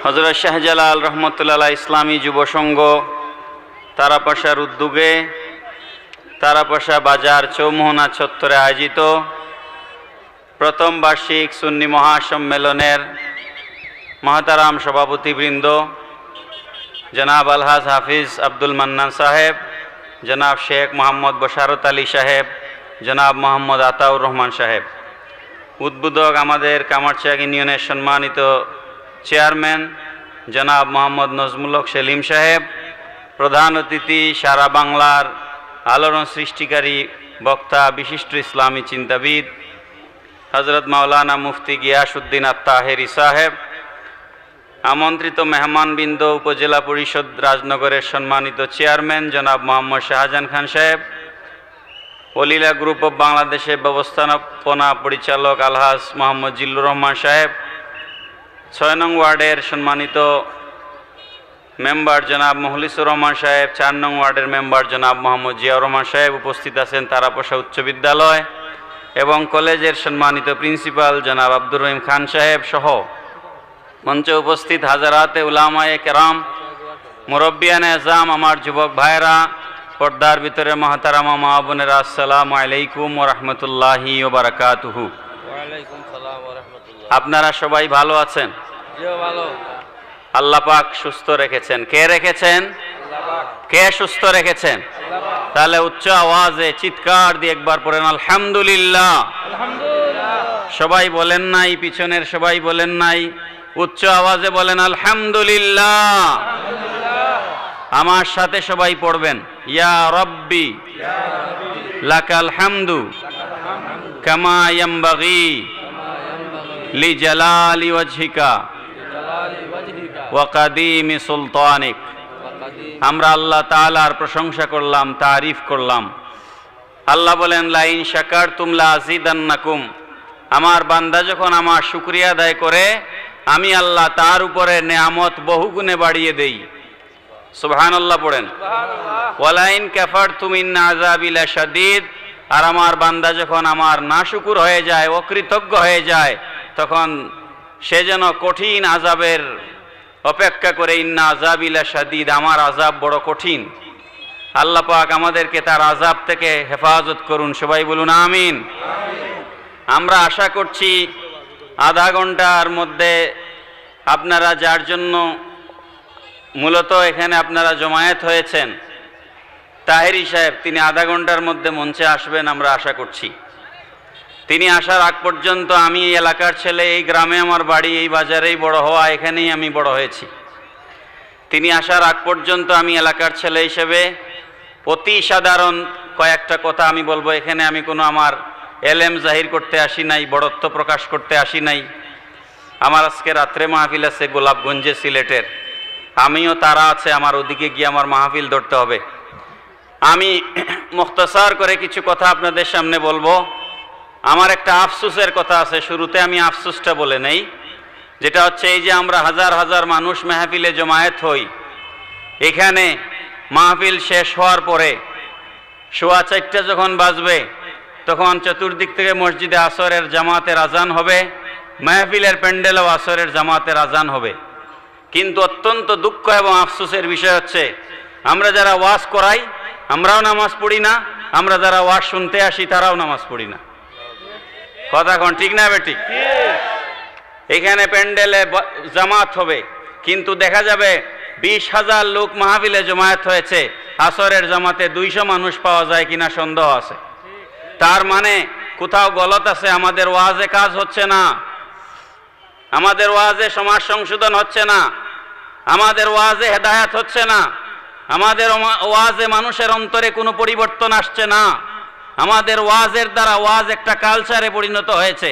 হযরত শাহজালাল রহমতুল্লাহ ইসলামী যুব সংঘ তারাপাশার উদ্যোগে তারাপাশা বাজার চৌমোহনা চত্বরে আয়োজিত প্রথম বার্ষিক সুন্নি মহাসম্মেলনের মহতারাম সভাপতিবৃন্দ জনাব আলহাজ হাফিজ আব্দুল মান্নান সাহেব, জনাব শেখ মোহাম্মদ বশারত আলী সাহেব, জনাব মোহাম্মদ আতাউর রহমান সাহেব, উদ্বোধক আমাদের কামারচাক ইউনিয়নের সম্মানিত চেয়ারম্যান জনাব মোহাম্মদ নজমুল হক সেলিম সাহেব, প্রধান অতিথি সারা বাংলার আলোড়ন সৃষ্টিকারী বক্তা বিশিষ্ট ইসলামী চিন্তাবিদ হজরত মাওলানা মুফতি গিয়াসউদ্দিন আত-তাহেরি সাহেব, আমন্ত্রিত মেহমানবৃন্দ, উপজেলা পরিষদ রাজনগরের সম্মানিত চেয়ারম্যান জনাব মোহাম্মদ শাহজাহান খান সাহেব, ওলিলা গ্রুপ অব বাংলাদেশের ব্যবস্থাপনা পরিচালক আলহাজ মোহাম্মদ জিল্লুর রহমান সাহেব, ৬ নং ওয়ার্ডের সম্মানিত মেম্বার জনাব মুখলিসুর রহমান সাহেব, ৪ নং ওয়ার্ডের মেম্বার জনাব মোহাম্মদ জিয়াউর রহমান সাহেব উপস্থিত আছেন তারাপাশা উচ্চ বিদ্যালয় এবং কলেজের সম্মানিত প্রিন্সিপাল জনাব আব্দুর রহিম খান সাহেব সহ মঞ্চে উপস্থিত হাজারাতে উলামায়ে কেরাম, মুরব্বিয়ানে আজম, আমার যুবক ভাইরা, পর্দার ভিতরে মহতারামা মা বোনেরা, আসসালামু আলাইকুম ওয়া রাহমাতুল্লাহি ওয়া বারাকাতুহু। আপনারা সবাই ভালো আছেন? আল্লাহ পাক সুস্থ রেখেছেন। কে রেখেছেন? কে সুস্থ রেখেছেন? তাহলে উচ্চ আওয়াজে চিৎকার দিয়ে একবার পড়েন আলহামদুলিল্লাহ। সবাই বলেন নাই, পিছনের সবাই বলেন নাই, উচ্চ আওয়াজে বলেন আলহামদুলিল্লাহ। আমার সাথে সবাই পড়বেন, ইয়া রব্বি লাকাল হামদু কামা ইয়ামবাগি লিজালালি ওয়াজহিকা ওয়া কাদিমি সুলতানিক। আমরা আল্লাহ তাআলার প্রশংসা করলাম, তারিফ করলাম। আল্লাহ বলেন লাইন শাকারতুম লাযিদান্নাকুম, আমার বান্দা যখন আমার শুকরিয়া আদায় করে আমি আল্লাহ তার উপরে নেয়ামত বহুগুণে বাড়িয়ে দেই। সুবহানাল্লাহ পড়েন। ওয়ালাইন কাফারতুম ইন্না আযাবি লাশাদীদ, আর আমার বান্দা যখন আমার নাশুকুর হয়ে যায়, অকৃতজ্ঞ হয়ে যায়, তখন সে যেন কঠিন আযাবের অপেক্ষা করে। ইন্না আযাবি লাশাদীদ, আমার আযাব বড় কঠিন। আল্লাহ পাক আমাদেরকে তার আযাব থেকে হেফাজত করুন। সবাই বলুন আমিন। আমরা আশা করছি আধা ঘন্টার মধ্যে আপনারা, যার জন্য মূলত এখানে আপনারা জমায়েত হয়েছেন, তাহেরি সাহেব, তিনি আধা ঘন্টার মধ্যে মঞ্চে আসবেন আমরা আশা করছি। তিনি আসার আগ পর্যন্ত আমি এই এলাকার ছেলে, এই গ্রামে আমার বাড়ি, এই বাজারেই বড় হওয়া, এখানেই আমি বড় হয়েছি। তিনি আসার আগ পর্যন্ত আমি এলাকার ছেলে হিসেবে অতি সাধারণ কয়েকটা কথা আমি বলবো। এখানে আমি কোনো আমার এলেম জাহির করতে আসি নাই, বড়ত্ব প্রকাশ করতে আসি নাই। আমার আজকে রাত্রে মাহফিল আছে গোলাপগঞ্জে, সিলেটের। আমিও তারা আছে, আমার ওদিকে গিয়ে আমার মাহফিল ধরতে হবে। আমি মুখতাসার করে কিছু কথা আপনাদের সামনে বলবো। আমার একটা আফসোসের কথা আছে, শুরুতে আমি আফসোসটা বলে নেই, যেটা হচ্ছে এই যে আমরা হাজার হাজার মানুষ মাহফিলে জমায়েত হই, এখানে মাহফিল শেষ হওয়ার পরে 4:15 যখন বাজবে তখন চতুর্দিক থেকে মসজিদে আসরের জামাতের আজান হবে, মাহফিলের প্যান্ডেলেও আসরের জামাতের আজান হবে। কিন্তু অত্যন্ত দুঃখ এবং আফসোসের বিষয় হচ্ছে আমরা যারা ওয়াজ করাই আমরাও নামাজ পড়ি না, আমরা যারা ওয়াজ শুনতে আসি তারাও নামাজ পড়ি না। কথা কোন ঠিক না বেঠিক? এখানে প্যান্ডেলে জামাত হবে, কিন্তু দেখা যাবে 20,000 লোক মাহফিলে জমায়েত হয়েছে, আসরের জামাতে 200 মানুষ পাওয়া যায় কিনা সন্দেহ আছে। তার মানে কোথাও গলত আছে, আমাদের ওয়াজে কাজ হচ্ছে না, আমাদের ওয়াজে সমাজ সংশোধন হচ্ছে না, আমাদের ওয়াজে হেদায়েত হচ্ছে না, আমাদের ওয়াজে মানুষের অন্তরে কোনো পরিবর্তন আসছে না। আমাদের ওয়াজের দ্বারা ওয়াজ একটা কালচারে পরিণত হয়েছে,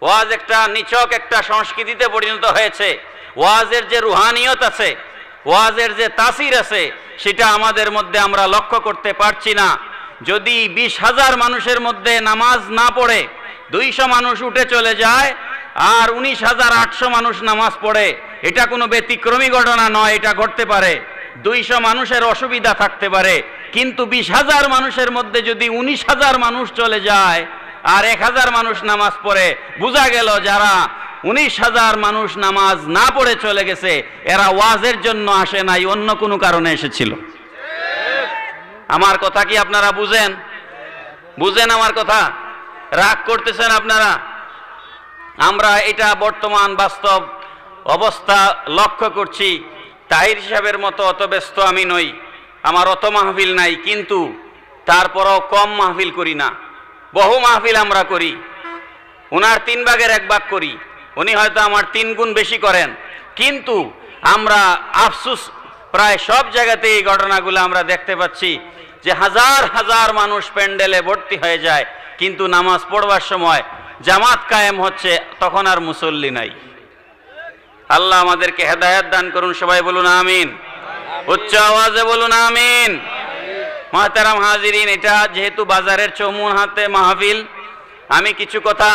ওয়াজ একটা নিছক একটা সংস্কৃতিতে পরিণত হয়েছে। ওয়াজের যে রুহানিয়ত আছে, ওয়াজের যে তাসির আছে, সেটা আমাদের মধ্যে আমরা লক্ষ্য করতে পারছি না। যদি 20,000 মানুষের মধ্যে নামাজ না পড়ে 200 মানুষ উঠে চলে যায় আর 19,800 মানুষ নামাজ পড়ে, এটা কোনো ব্যতিক্রমী ঘটনা নয়, এটা ঘটতে পারে। 200 মানুষের অসুবিধা থাকতে পারে, কিন্তু 20,000 মানুষের মধ্যে যদি 19,000 মানুষ চলে যায় আর 1,000 মানুষ নামাজ পড়ে, বোঝা গেল যারা 19,000 মানুষ নামাজ না পড়ে চলে গেছে। এরা ওয়াজের জন্য আসে নাই, অন্য কোনো কারণে এসেছিল। আমার কথা কি আপনারা বুঝেন? বুঝেন আমার কথা? রাগ করতেছেন আপনারা? আমরা এটা বর্তমান বাস্তব অবস্থা লক্ষ্য করছি। তাহির সাহেবের মতো অত ব্যস্ত আমি নই, আমার অত মাহফিল নাই, কিন্তু তারপরও কম মাহফিল করি না, বহু মাহফিল আমরা করি। উনার 3 ভাগের 1 ভাগ করি, উনি হয়তো আমার 3 গুণ বেশি করেন, কিন্তু আমরা আফসোস প্রায় সব জায়গাতে এই ঘটনাগুলো আমরা দেখতে পাচ্ছি যে হাজার হাজার মানুষ প্যান্ডেলে ভর্তি হয়ে যায়, কিন্তু নামাজ পড়বার সময় জামাত কায়েম হচ্ছে, তখন আর মুসল্লি নাই। আল্লাহ আমাদেরকে হেদায়েত দান করুন, সবাই বলুন আমিন। উচ্চ আওয়াজে বলুন আমিন। মুহতারাম হাজিরিন, এটা যেহেতু বাজারের চৌমুন হাতে মাহফিল, আমি কিছু কথা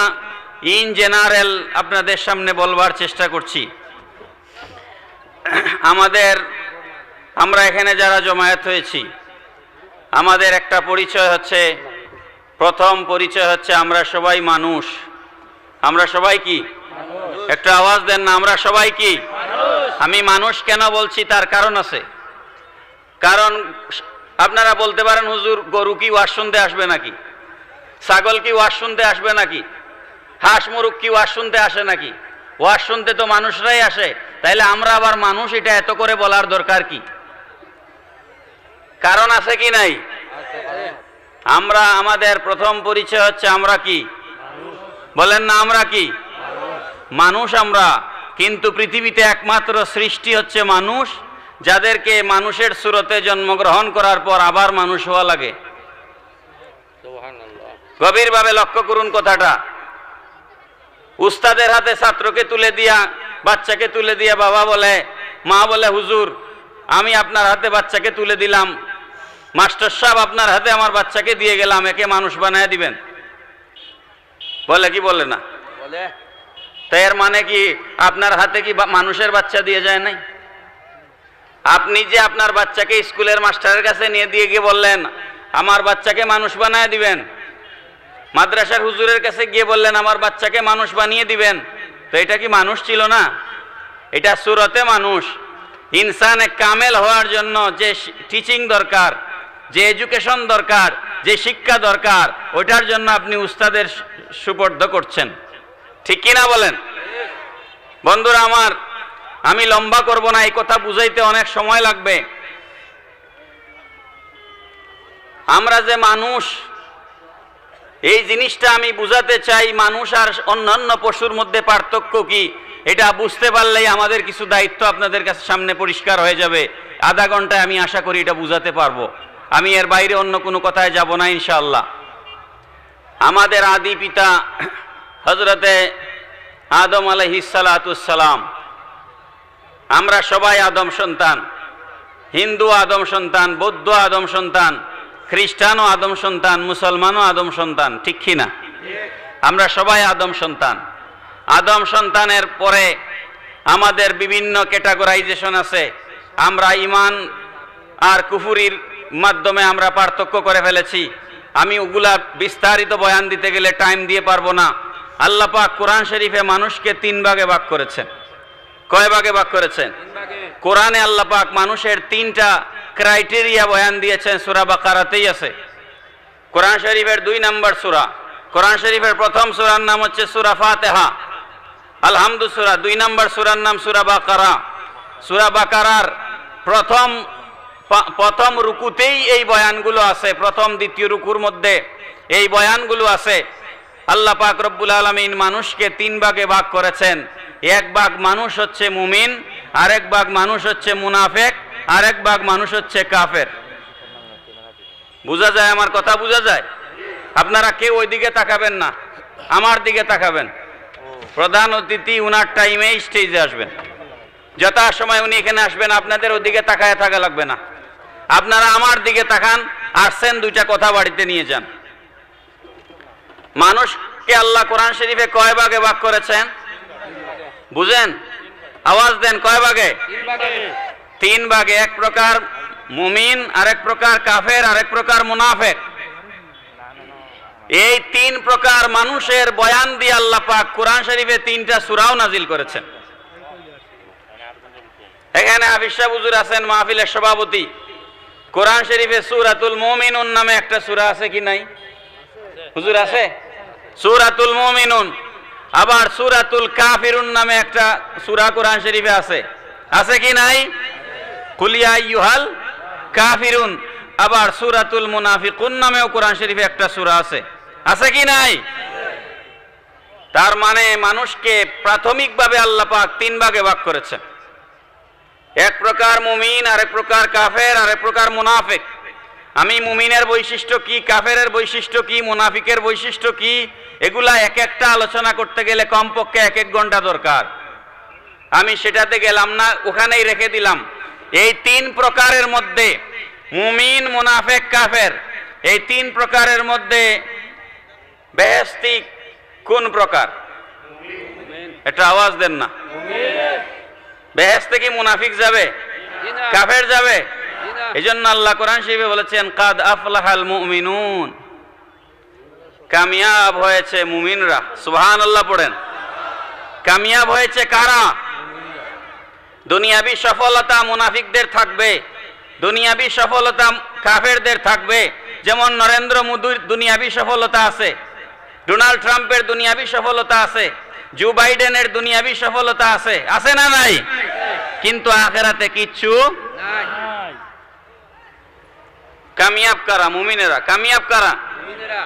ইন জেনারেল আপনাদের সামনে বলবার চেষ্টা করছি। আমরা এখানে যারা জমায়েত হয়েছি, আমাদের একটা পরিচয় হচ্ছে, প্রথম পরিচয় হচ্ছে আমরা সবাই মানুষ। আমরা সবাই কি? একটু আওয়াজ দেন না, আমরা সবাই কি? আমি মানুষ কেন বলছি তার কারণ আছে। কারণ আপনারা বলতে পারেন, হুজুর গরু কি ওয়াজ শুনতে আসবে নাকি? ছাগল কি ওয়াজ শুনতে আসবে নাকি? হাঁস মুরগ কি ওয়াজ শুনতে আসে নাকি? ওয়াজ শুনতে তো মানুষরাই আসে, তাইলে আমরা আবার মানুষ, এটা এত করে বলার দরকার কি? কারণ আছে কি নাই? আমরা, আমাদের প্রথম পরিচয় হচ্ছে আমরা কি? বলেন না, আমরা কি? মানুষ আমরা। কিন্তু পৃথিবীতে একমাত্র সৃষ্টি হচ্ছে মানুষ, যাদেরকে মানুষের সুরতে জন্মগ্রহণ করার পর আবার মানুষ হওয়া লাগে। গভীরভাবে লক্ষ্য করুন কথাটা। উস্তাদের হাতে ছাত্রকে তুলে দিয়া, বাচ্চাকে তুলে দিয়া বাবা বলে, মা বলে, হুজুর আমি আপনার হাতে বাচ্চাকে তুলে দিলাম, মাস্টার সাহেব আপনার হাতে আমার বাচ্চাকে দিয়ে গেলাম, একে মানুষ বানায় দিবেন। বলে কি বলে না? তাই এর মানে কি আপনার হাতে কি মানুষের বাচ্চা দিয়ে যায় নাই? আপনি যে আপনার বাচ্চাকে স্কুলের মাস্টারের কাছে নিয়ে দিয়ে গিয়ে বললেন আমার বাচ্চাকে মানুষ বানায় দিবেন, মাদ্রাসার হুজুরের কাছে গিয়ে বললেন আমার বাচ্চাকে মানুষ বানিয়ে দিবেন, তো এটা কি মানুষ ছিল না? এটা সুরতে মানুষ। ইনসানে কামেল হওয়ার জন্য যে টিচিং দরকার, যে এডুকেশন দরকার, যে শিক্ষা দরকার, ওটার জন্য আপনি উস্তাদের সুপর্দ করছেন, ঠিক কিনা বলেন? বন্ধুরা আমার, আমি লম্বা করব না, এই কথা বুঝাইতে অনেক সময় লাগবে। আমরা যে মানুষ, এই জিনিসটা আমি বুঝাতে চাই। মানুষ আর অন্যান্য পশুর মধ্যে পার্থক্য কি, এটা বুঝতে পারলেই আমাদের কিছু দায়িত্ব আপনাদের কাছে সামনে পরিষ্কার হয়ে যাবে। আধা ঘন্টায় আমি আশা করি এটা বুঝাতে পারবো। আমি এর বাইরে অন্য কোনো কথায় যাব না ইনশাআল্লাহ। আমাদের আদি পিতা হযরতে আদম আলাইহিস সালাতুস সালাম, আমরা সবাই আদম সন্তান। হিন্দু আদম সন্তান, বৌদ্ধ আদম সন্তান, খ্রিস্টানও আদম সন্তান, মুসলমানও আদম সন্তান, ঠিক কিনা? আমরা সবাই আদম সন্তান। আদম সন্তানের পরে আমাদের বিভিন্ন ক্যাটাগরাইজেশন আছে। আমরা ঈমান আর কুফরির মাধ্যমে আমরা পার্থক্য করে ফেলেছি। আমি ওগুলা বিস্তারিত বয়ান দিতে গেলে টাইম দিয়ে পারবো না। আল্লাহ পাক কোরআন শরীফে মানুষকে 3 ভাগে ভাগ করেছেন। কয় ভাগে ভাগ করেছেন? কোরআনে আল্লাহ পাক মানুষের 3টা ক্রাইটেরিয়া বয়ান দিয়েছেন, সূরা বাকারাতেই আছে। কোরআন শরীফের 2 নম্বর সূরা, কোরআন শরীফের প্রথম সূরার নাম হচ্ছে সূরা ফাতিহা, আলহামদু সূরা। 2 নম্বর সূরার নাম সূরা বাকারা। সূরা বাকারার প্রথম রুকুতেই এই বয়ানগুলো আছে, প্রথম দ্বিতীয় রুকুর মধ্যে এই বয়ানগুলো আছে। আল্লাহ পাক রব্বুল আলামিন মানুষকে 3 ভাগে ভাগ করেছেন। 1 ভাগ মানুষ হচ্ছে মুমিন, আরেক ভাগ মানুষ হচ্ছে মুনাফিক, আরেক ভাগ মানুষ হচ্ছে কাফের। বুঝা যায় আমার কথা? বুঝা যায়? আপনারা কেউ ওই দিকে তাকাবেন না, আমার দিকে তাকাবেন। প্রধান অতিথি উনার টাইমে স্টেজে আসবেন, যথা সময় উনি এখানে আসবেন, আপনাদের ওদিকে তাকায় থাকা লাগবে না। আপনারা আমার দিকে তাকান, আসছেন 2টা কথা বাড়িতে নিয়ে যান। মানুষকে আল্লাহ কোরআন শরীফে কয় ভাগে ভাগ করেছেন বুঝেন? আওয়াজ দেন, কয় ভাগে? 3 ভাগে। 1 প্রকার মুমিন, আরেক প্রকার কাফের, আরেক প্রকার মুনাফিক। এই তিন প্রকার মানুষের বয়ান দিয়ে আল্লাহ পাক কোরআন শরীফে 3টা সূরাও নাজিল করেছেন। এখানে হাফিজ সাহেব হুজুর আছেন, মাহফিলের সভাপতি। কোরআন শরীফে সূরাতুল মুমিনুন নামে একটা সূরা আছে কি নাই? হুজুর আছে? সূরাতুল মুমিনুন। আবার সূরাতুল কাফিরুন নামে একটা সূরা কোরআন শরীফে আছে, আছে কি নাই? কুল ইয়া আইয়ুহাল কাফিরুন। আবার সূরাতুল মুনাফিকুন নামেও কোরআন শরীফে একটা সূরা আছে, আছে কি নাই? তার মানে মানুষকে প্রাথমিকভাবে আল্লাহ পাক 3 ভাগে ভাগ করেছেন। এক প্রকার মুমিন, আরেক প্রকার কাফের, আরেক প্রকার মুনাফিক। আমি মুমিনের বৈশিষ্ট্য কি, কাফেরের বৈশিষ্ট্য কি, মুনাফিকের বৈশিষ্ট্য কি, এগুলা এক একটা আলোচনা করতে গেলে কমপক্ষে 1 ঘন্টা দরকার। আমি সেটাতে গেলাম না, ওখানেই রেখে দিলাম। এই 3 প্রকারের মধ্যে মুমিন, মুনাফিক, কাফের, এই 3 প্রকারের মধ্যে বেহেশতি কোন প্রকার? এটা আওয়াজ দেন না। বেহেশতে কি মুনাফিক যাবে? কাফের যাবে? এজন্য আল্লাহ কোরআন শরীফে বলেছেন কাদ আফলাহাল মুমিনুন, কামিয়াব হয়েছে মুমিনরা। সুবহানাল্লাহ পড়েন। কামিয়াব হয়েছে কারা? দুনিয়াবি সফলতা মুনাফিকদের থাকবে, দুনিয়াবি সফলতা কাফেরদের থাকবে। যেমন নরেন্দ্র মোদির দুনিয়াবি সফলতা আছে, ডোনাল্ড ট্রাম্পের দুনিয়াবি সফলতা আছে, জো বাইডেনের দুনিয়াবি সফলতা আছে, আছে না নাই? কিন্তু আখিরাতে কিচ্ছু নাই। কামিয়াব কারা? মুমিনেরা। কামিয়াব কারা? মুমিনেরা।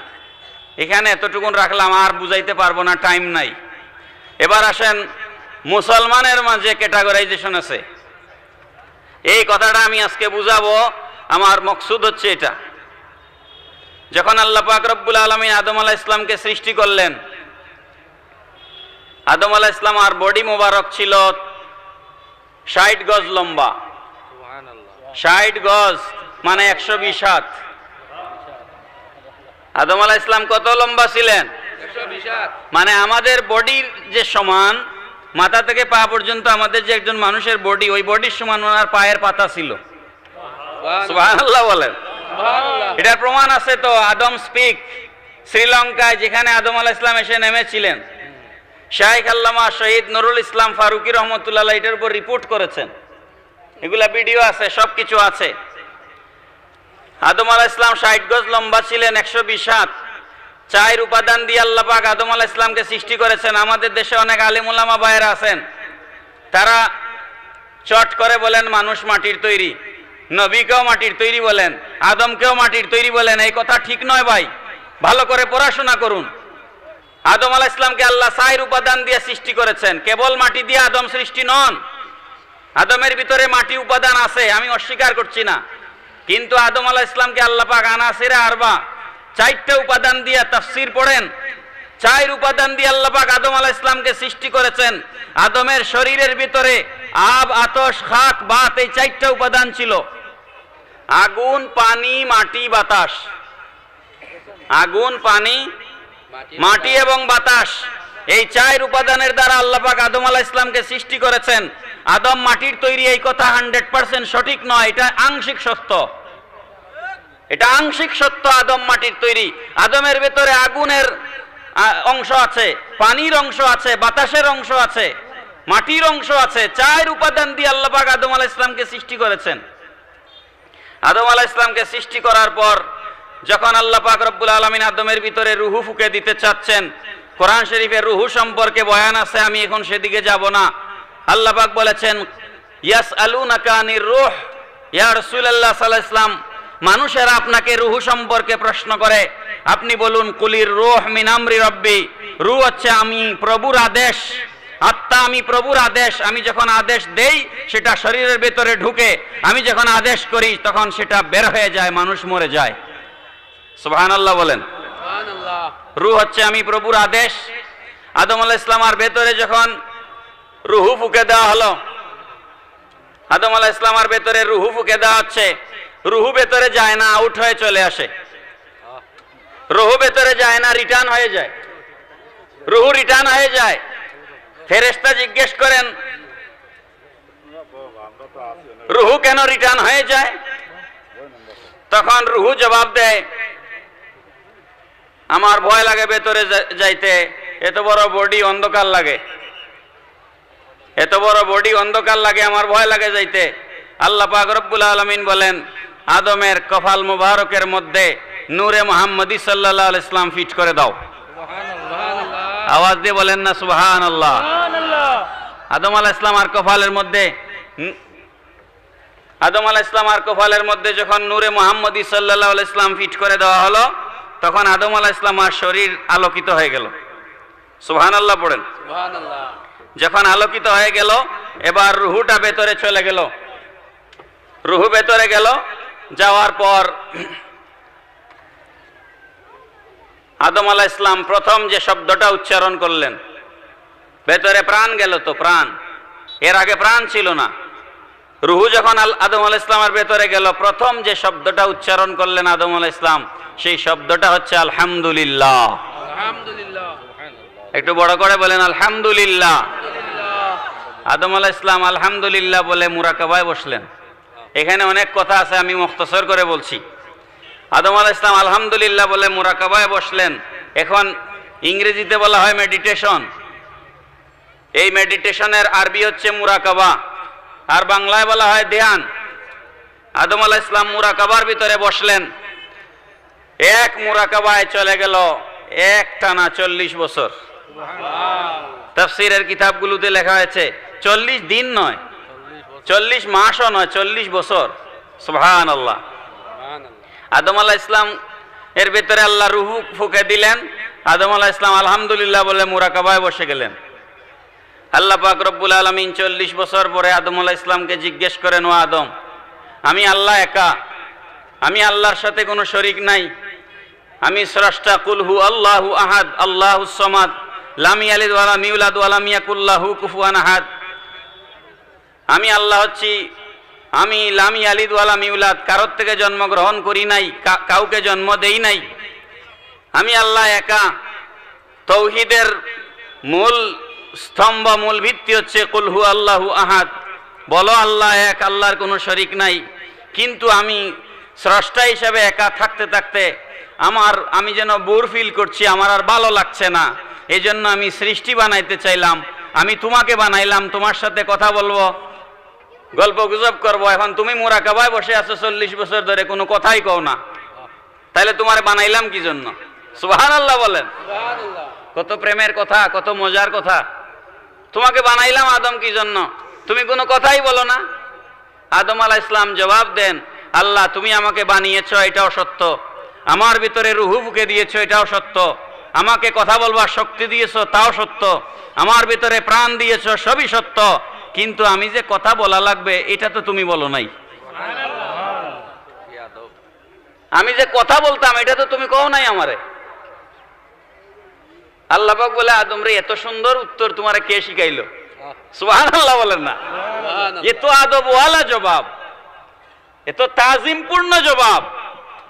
এখানে এতটুকুন রাখলাম, আর বুঝাইতে পারবো না, টাইম নাই। এবার আসেন, মুসলমানের মাঝে ক্যাটাগরাইজেশন আছে। এই কথাটা আমি আজকে বুঝাবো। আমার মকসুদ হচ্ছে এটা, যখন আল্লাহ পাক রব্বুল আলামিন আদম আলাইহিস সালামকে সৃষ্টি করলেন, আদম আলাইহিস সালাম আর বডি মোবারক ছিল 60 গজ লম্বা। 60 গজ মানে 120 হাত। আদম আলাইহিস সালাম কত লম্বা ছিলেন? 120 হাত। মানে আমাদের বডির যে সমান, মাথা থেকে পা পর্যন্ত আমাদের যে একজন মানুষের বডি, ওই বডির সমান ওনার পায়ের পাতা ছিল। সুবহানাল্লাহ বলেন। এটার প্রমাণ আছে তো আদম স্পিক, শ্রীলঙ্কায় যেখানে আদম আলাইহিস সালাম এসে নেমেছিলেন, শাইখ আল্লামা শহীদ নুরুল ইসলাম ফারুকি রহমতুল্লাহ এটার উপর রিপোর্ট করেছেন। এগুলা ভিডিও আছে, সবকিছু আছে। আদম আলাইহিস সালাম 60 গজ লম্বা ছিলেন, 120 হাত। 4 উপাদান দিয়ে আল্লাহ পাক আদম আলাইহিস সালামকে সৃষ্টি করেছেন। আমাদের দেশে অনেক আলেম উলামা ভাইরা আছেন, তারা চট করে বলেন মানুষ মাটির তৈরি, নবীকেও মাটির তৈরি বলেন, আদমকেও মাটির তৈরি বলেন। এই কথা ঠিক নয় ভাই, ভালো করে পড়াশোনা করুন। আদম আলাইহিস সালামকে আল্লাহ 4 উপাদান দিয়ে সৃষ্টি করেছেন, কেবল মাটি দিয়ে আদম সৃষ্টি নন। আদমের ভিতরে মাটি উপাদান আছে, আমি অস্বীকার করছি না, কিন্তু আদম আলাইহিস সালামকে আল্লাহ পাক আনাসিরে আরবা 4টা উপাদান দিয়ে, তাফসীর পড়েন, 4 উপাদান দিয়ে আল্লাহ পাক আদম আলাইহিস সালামকে সৃষ্টি করেছেন। আদমের শরীরের ভিতরে আব, আতশ, খাক, বাত, এই 4টা উপাদান ছিল। আগুন, পানি, মাটি, বাতাস। আগুন, পানি, মাটি এবং বাতাস, এই 4 উপাদানের দ্বারা আল্লাহ পাক আদম আলাইহিস সালামকে সৃষ্টি করেছেন। আদম মাটির তৈরি এই কথা 100% সঠিক নয়, এটা আংশিক সত্য। এটা আংশিক সত্য, আদম মাটির তৈরি। আদমের ভেতরে আগুনের অংশ আছে, পানির অংশ আছে, বাতাসের অংশ আছে, মাটির অংশ আছে। 4 উপাদান দিয়ে আল্লাহ পাক আদম আলাইহিস সালামকে সৃষ্টি করেছেন। আদম আলাইহিস সালামকে সৃষ্টি করার পর যখন আল্লাহ পাক রব্বুল আলামিন আদমের ভিতরে রুহু ফুঁকে দিতে চাচ্ছেন, কোরআন শরীফে রুহু সম্পর্কে বয়ান আছে, আমি এখন সেদিকে যাব না। আল্লাহ পাক বলেছেন ইয়াসআলুনাকা আনির রূহ, ইয়া রাসূলুল্লাহ সাল্লাল্লাহু আলাইহি ওয়াসাল্লাম, মানুষেরা আপনাকে রুহু সম্পর্কে প্রশ্ন করে, আপনি বলুন কুলির রূহ মিন আমরি রব্বি, রূহ হচ্ছে আমি প্রভুর আদেশ, আত্মা আমি প্রভুর আদেশ। আমি যখন আদেশ দেই সেটা শরীরের ভেতরে ঢুকে, আমি যখন আদেশ করি তখন সেটা বের হয়ে যায়, মানুষ মরে যায়। সুবহানাল্লাহ বলেন। সুবহানাল্লাহ। রূহ হচ্ছে আমি প্রভুর আদেশ। আদম আলাইহিস সালামের ভেতরে যখন রুহু ফুঁকে দেওয়া হলো, আদম আলাইহিস সালামের ভেতরে রুহু ফুঁকে দেওয়া হচ্ছে, রুহু ভেতরে যায় না, আউট হয়ে চলে আসে। রুহু ভেতরে যায় না, রিটার্ন হয়ে যায়। রুহু রিটার্ন হয়ে যায়। ফেরেশতা জিজ্ঞেস করেন রুহু কেন রিটার্ন হয়ে যায়? তখন রুহু জবাব দেয় আমার ভয় লাগে ভেতরে যাইতে, এত বড় বডি অন্ধকার লাগে, এত বড় বডি অন্ধকার লাগে, আমার ভয় লাগে যাইতে। আল্লাহ পাক রব্বুল আলামিন বলেন, আদমের কপাল মুবারকের মধ্যে নূরে মুহাম্মদী সাল্লাল্লাহু আলাইহি ইসলাম ফিট করে দাও। আওয়াজ দিয়ে বলেন না সুবহানাল্লাহ। আদম আলাইহিস সালাম আর কপালের মধ্যে, আদম আলাইহিস সালাম আর কপালের মধ্যে যখন নূরে মুহাম্মদী সাল্লাল্লাহু আলাইহি ইসলাম ফিট করে দেওয়া হলো, তখন আদম আলাইহিস সালাম আর শরীর আলোকিত হয়ে গেল। সুবহানাল্লাহ পড়েন। সুবহানাল্লাহ। যখন আলোকিত হয়ে গেল, এবার রুহুটা ভেতরে চলে গেল। রুহু ভেতরে গেল, যাওয়ার পর আদম আলাইহিস সালাম প্রথম যে শব্দটা উচ্চারণ করলেন, ভেতরে প্রাণ গেল তো প্রাণ, এর আগে প্রাণ ছিল না। রুহু যখন আদম আলাইহিস সালামের ভেতরে গেল, প্রথম যে শব্দটা উচ্চারণ করলেন আদম আলাইহিস সালাম, সেই শব্দটা হচ্ছে আলহামদুলিল্লাহ। আলহামদুলিল্লাহ। একটু বড় করে বলেন আলহামদুলিল্লাহ। আদম আলাইহিস সালাম আলহামদুলিল্লাহ বলে মুরাকাবায় বসলেন। এখানে অনেক কথা আছে, আমি মুখতসর করে বলছি। আদম আলাইহিস সালাম আলহামদুলিল্লাহ বলে মুরাকাবায় বসলেন। এখন ইংরেজিতে বলা হয় মেডিটেশন, এই মেডিটেশনের আরবি হচ্ছে মুরাকাবা, আর বাংলায় বলা হয় ধ্যান। আদম আলাইহিস সালাম মুরাকাবার ভিতরে বসলেন। এক মুরাকাবায় চলে গেল এক টানা 40 বছর। তাফসীরের কিতাবগুলোতে লেখা হয়েছে 40 দিন নয়, 40 মাসও নয়, 40 বছর। সুবহানাল্লাহ। আদম আলাইহিস সালাম এর ভিতরে আল্লাহ রুহু ফুঁকে দিলেন। আদম আলাইহিস সালাম আলহামদুলিল্লাহ বলে মুরাকাবায় বসে গেলেন। আল্লাহ পাক রব্বুল আলামিন 40 বছর পরে আদম আলাইহিস সালামকে জিজ্ঞেস করেন, ও আদম, আমি আল্লাহ একা, আমি আল্লাহর সাথে কোনো শরীক নাই, আমি স্রষ্টা, কুল হু আল্লাহু আহাদ আল্লাহুস সামাদ লাম ইয়ালিদ ওয়া লাম ইউলাদ ওয়া লাম ইয়াকুল লাহু কুফুয়ান আহাদ। আমি আল্লাহ হচ্ছি, আমি লাম ইয়ালিদ ওয়া লাম ইউলাদ, কারোর থেকে জন্মগ্রহণ করি নাই, কাউকে জন্ম দেই নাই। আমি আল্লাহ একা। তৌহিদের মূল স্তম্ভ, মূল ভিত্তি হচ্ছে কুল হু আল্লাহু আহাদ, বলো আল্লাহ এক, আল্লাহর কোনো শরীক নাই। কিন্তু আমি স্রষ্টা হিসাবে একা থাকতে থাকতে আমি যেন বোর ফিল করছি, আমার আর ভালো লাগছে না। এই জন্য আমি সৃষ্টি বানাইতে চাইলাম, আমি তোমাকে বানাইলাম, তোমার সাথে কথা বলবো, গল্প গুজব করবো। এখন তুমি মুরাকাবায় বসে আছো 40 বছর ধরে, কোনো কথাই কও না, তাহলে তোমার বানাইলাম কি জন্য? সুবহানাল্লাহ বলেন। কত প্রেমের কথা, কত মজার কথা। তোমাকে বানাইলাম আদম কি জন্য, তুমি কোনো কথাই বলো না। আদম আলাইহিস সালাম জবাব দেন, আল্লাহ তুমি আমাকে বানিয়েছো, এটাও সত্য, আমার ভিতরে রুহু ফুঁকে দিয়েছো, এটাও সত্য, আমাকে কথা বলবার শক্তি দিয়েছো, তাও সত্য, আমার ভিতরে প্রাণ দিয়েছো, সবই সত্য, কিন্তু আমি যে কথা বলা লাগবে এটা তো তুমি বলো নাই। আমি যে কথা বলতাম এটা তো তুমি কও নাই আমারে। আল্লাহ পাক বলে, আদম রে, এত সুন্দর উত্তর তোমারে কে শিখাইলো? সুবহানাল্লাহ বলেন না। এ তো আদবওয়ালা জবাব, এ তো তাজিমপূর্ণ জবাব,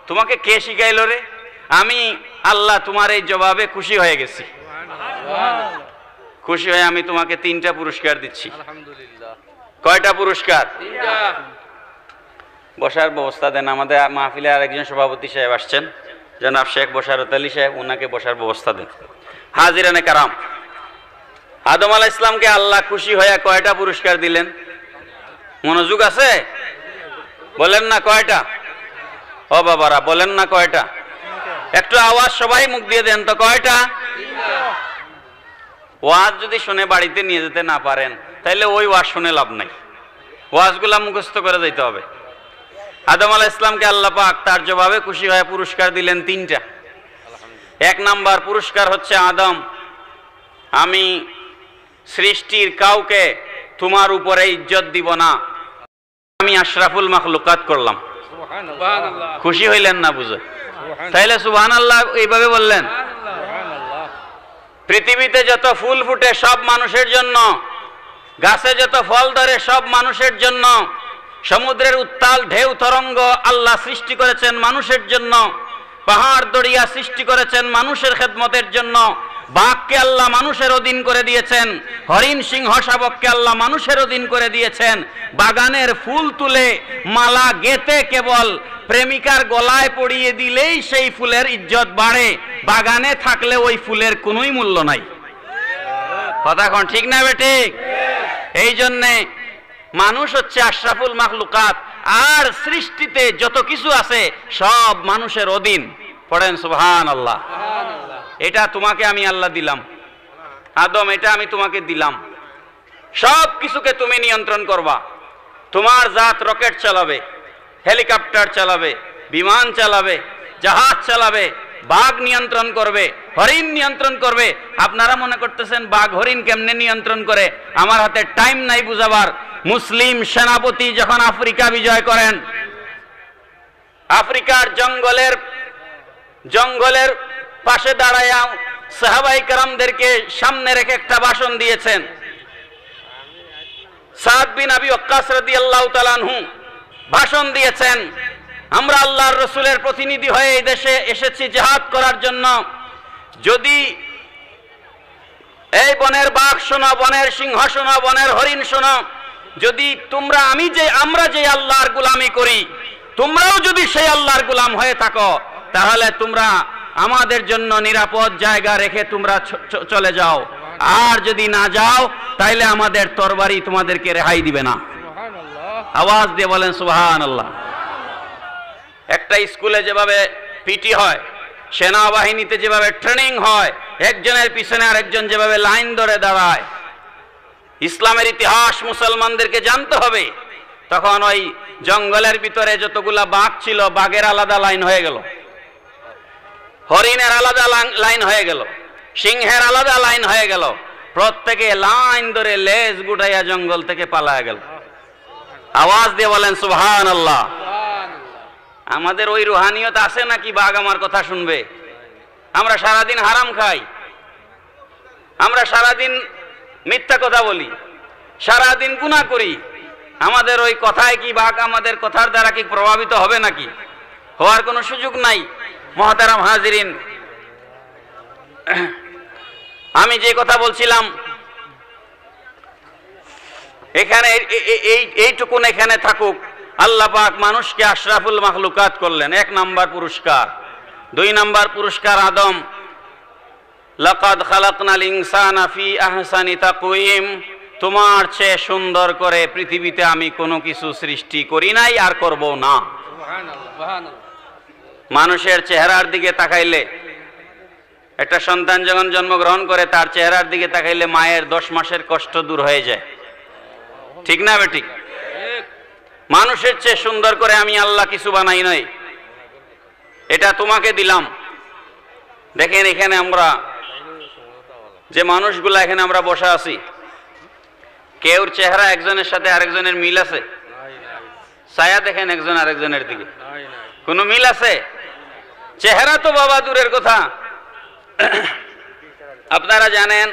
তোমাকে কে শিখাইলো রে? আমি আল্লাহ তোমার এই জবাবে খুশি হয়ে গেছি। খুশি হয়ে আমি তোমাকে 3টা পুরস্কার দিচ্ছি। আলহামদুলিল্লাহ। কয়টা পুরস্কার? 3টা। বসার ব্যবস্থা দেন। আমাদের মাহফিলে আরেকজন সভাপতি সাহেব আসছেন, জনাব শেখ বশারত আলী সাহেব, ওনাকে বসার ব্যবস্থা দেন। হাজিরানে কারাম, আদম আলাইহিস সালামকে আল্লাহ খুশি হয়ে কয়টা পুরস্কার দিলেন? মনোযোগ আছে? বলেন না কয়টা? ও বাবারা, বলেন না কয়টা? একটু আওয়াজ সবাই মুখ দিয়ে দেন তো, কয়টা? ওয়াজ যদি শুনে বাড়িতে নিয়ে যেতে না পারেন, তাহলে ওই ওয়াজ শুনে লাভ নাই, ওয়াজগুলা মুখস্থ করে যেতে হবে। আদম আলাইহিস সালামকে আল্লাহ পাক তার জবাবে খুশি হয়ে পুরস্কার দিলেন 3টা। 1 নাম্বার পুরস্কার হচ্ছে, আদম, আমি সৃষ্টির কাউকে তোমার উপরে ইজ্জত দিব না, আমি আশরাফুল মাখলুকাত করলাম। খুশি হইলেন না বুঝে? তাইলে সুবহানাল্লাহ এইভাবে বললেন। পৃথিবীতে যত ফুল ফুটে সব মানুষের জন্য, গাছে যত ফল ধরে সব মানুষের জন্য, সমুদ্রের উত্তাল ঢেউ তরঙ্গ আল্লাহ সৃষ্টি করেছেন মানুষের জন্য, পাহাড় দরিয়া সৃষ্টি করেছেন মানুষের খেদমতের জন্য, বাঘকে আল্লাহ মানুষের অধীন করে দিয়েছেন, হরিণ সিংহ শাবককে আল্লাহ মানুষের অধীন করে দিয়েছেন। বাগানের ফুল তুলে মালা গেঁথে কেবল প্রেমিকার গলায় পরিয়ে দিলেই সেই ফুলের ইজ্জত বাড়ে, বাগানে থাকলে ওই ফুলের কোনোই মূল্য নাই। কথা কোন ঠিক না বেঠিক? এই জন্যে মানুষ হচ্ছে আশরাফুল মাখলুকাত, আর সৃষ্টিতে যত কিছু আছে সব মানুষের অধীন। পড়েন সুবহানাল্লাহ। এটা তোমাকে আমি আল্লাহ দিলাম, আদম এটা আমি তোমাকে দিলাম, সব কিছুকে তুমি নিয়ন্ত্রণ করবা। তোমার জাত রকেট চালাবে, হেলিকপ্টার চালাবে, বিমান চালাবে, জাহাজ চালাবে, বাঘ নিয়ন্ত্রণ করবে, হরিণ নিয়ন্ত্রণ করবে। আপনারা মনে করতেছেন বাঘ হরিণ কেমনে নিয়ন্ত্রণ করে? আমার হাতে টাইম নাই বুঝাবার। মুসলিম সেনাপতি যখন আফ্রিকা বিজয় করেন, আফ্রিকার জঙ্গলের পাশে দাঁড়ায়া সাহাবাই কেরামদেরকে সামনে রেখে একটা ভাষণ দিয়েছেন। সাদ বিন আবি ওয়াক্কাস রাদিয়াল্লাহু তাআলা আনহু ভাষণ দিয়েছেন, আমরা আল্লাহর রাসূলের প্রতিনিধি হয়ে এই দেশে এসেছি জিহাদ করার জন্য। যদি এই বনের বাঘ শোনো, বনের সিংহ শোনো, বনের হরিণ শোনো, যদি আমরা যে আল্লাহর গোলামি করি, তোমরাও যদি সেই আল্লাহর গোলাম হয়ে থাকো, তাহলে তোমরা আমাদের জন্য নিরাপদ জায়গা রেখে তোমরা চলে যাও, আর যদি না যাও তাহলে আমাদের তরবারি তোমাদেরকে রেহাই দিবে না। আওয়াজ দিয়ে বলেন সুবহানাল্লাহ। একটা স্কুলে যেভাবে পিটি হয়, সেনাবাহিনীতে যেভাবে ট্রেনিং হয়, একজনের পিছনে আরেকজন যেভাবে লাইন ধরে দাঁড়ায়, ইসলামের ইতিহাস মুসলমানদেরকে জানতে হবে। তখন ওই জঙ্গলের ভিতরে যতগুলা বাঘ ছিল, বাঘের আলাদা লাইন হয়ে গেল, হরিণের আলাদা লাইন হয়ে গেল, সিংহের আলাদা লাইন হয়ে গেল। প্রত্যেকে লাইন ধরে লেজ গুটাইয়া জঙ্গল থেকে পালায়া গেল। আওয়াজ দিয়ে বলেন সুবহানাল্লাহ। আমাদের ওই রুহানিয়ত আছে নাকি বাঘ আমার কথা শুনবে? আমরা সারাদিন হারাম খাই, আমরা সারাদিন মিথ্যা কথা বলি, সারাদিন গুনাহ করি। আমাদের ওই কথায় কি বাঘ আমাদের কথার দ্বারা কি প্রভাবিত হবে নাকি? হওয়ার কোনো সুযোগ নাই। মুহতারাম হাজিরিন, আমি যে কথা বলছিলাম, এখানে এইটুকুন এখানে থাকুক। আল্লাহ পাক মানুষকে আশরাফুল মাখলুকাত করলেন, 1 নাম্বার পুরস্কার। 2 নাম্বার পুরস্কার আদম, লাকাদ খালাকনাল ইনসানা ফি আহসানি তাকওয়িম, তোমার চেয়ে সুন্দর করে পৃথিবীতে আমি কোনো কিছু সৃষ্টি করি নাই আর করব না। মানুষের চেহারার দিকে তাকাইলে, একটা সন্তান যখন জন্মগ্রহণ করে তার চেহারার দিকে তাকাইলে মায়ের 10 মাসের কষ্ট দূর হয়ে যায়, ঠিক না বেঠিক? মানুষের চেয়ে সুন্দর করে আমি আল্লাহ কিছু বানাই নাই, এটা তোমাকে দিলাম। দেখেন এখানে আমরা যে মানুষগুলা এখানে আমরা বসে আছি, কেউর চেহারা একজনের সাথে আরেকজনের মিল আছে? ছায়া দেখেন একজন আরেকজনের দিকে, কোনো মিল আছে? চেহারা তো বাবা দূরের কথা। আপনারা জানেন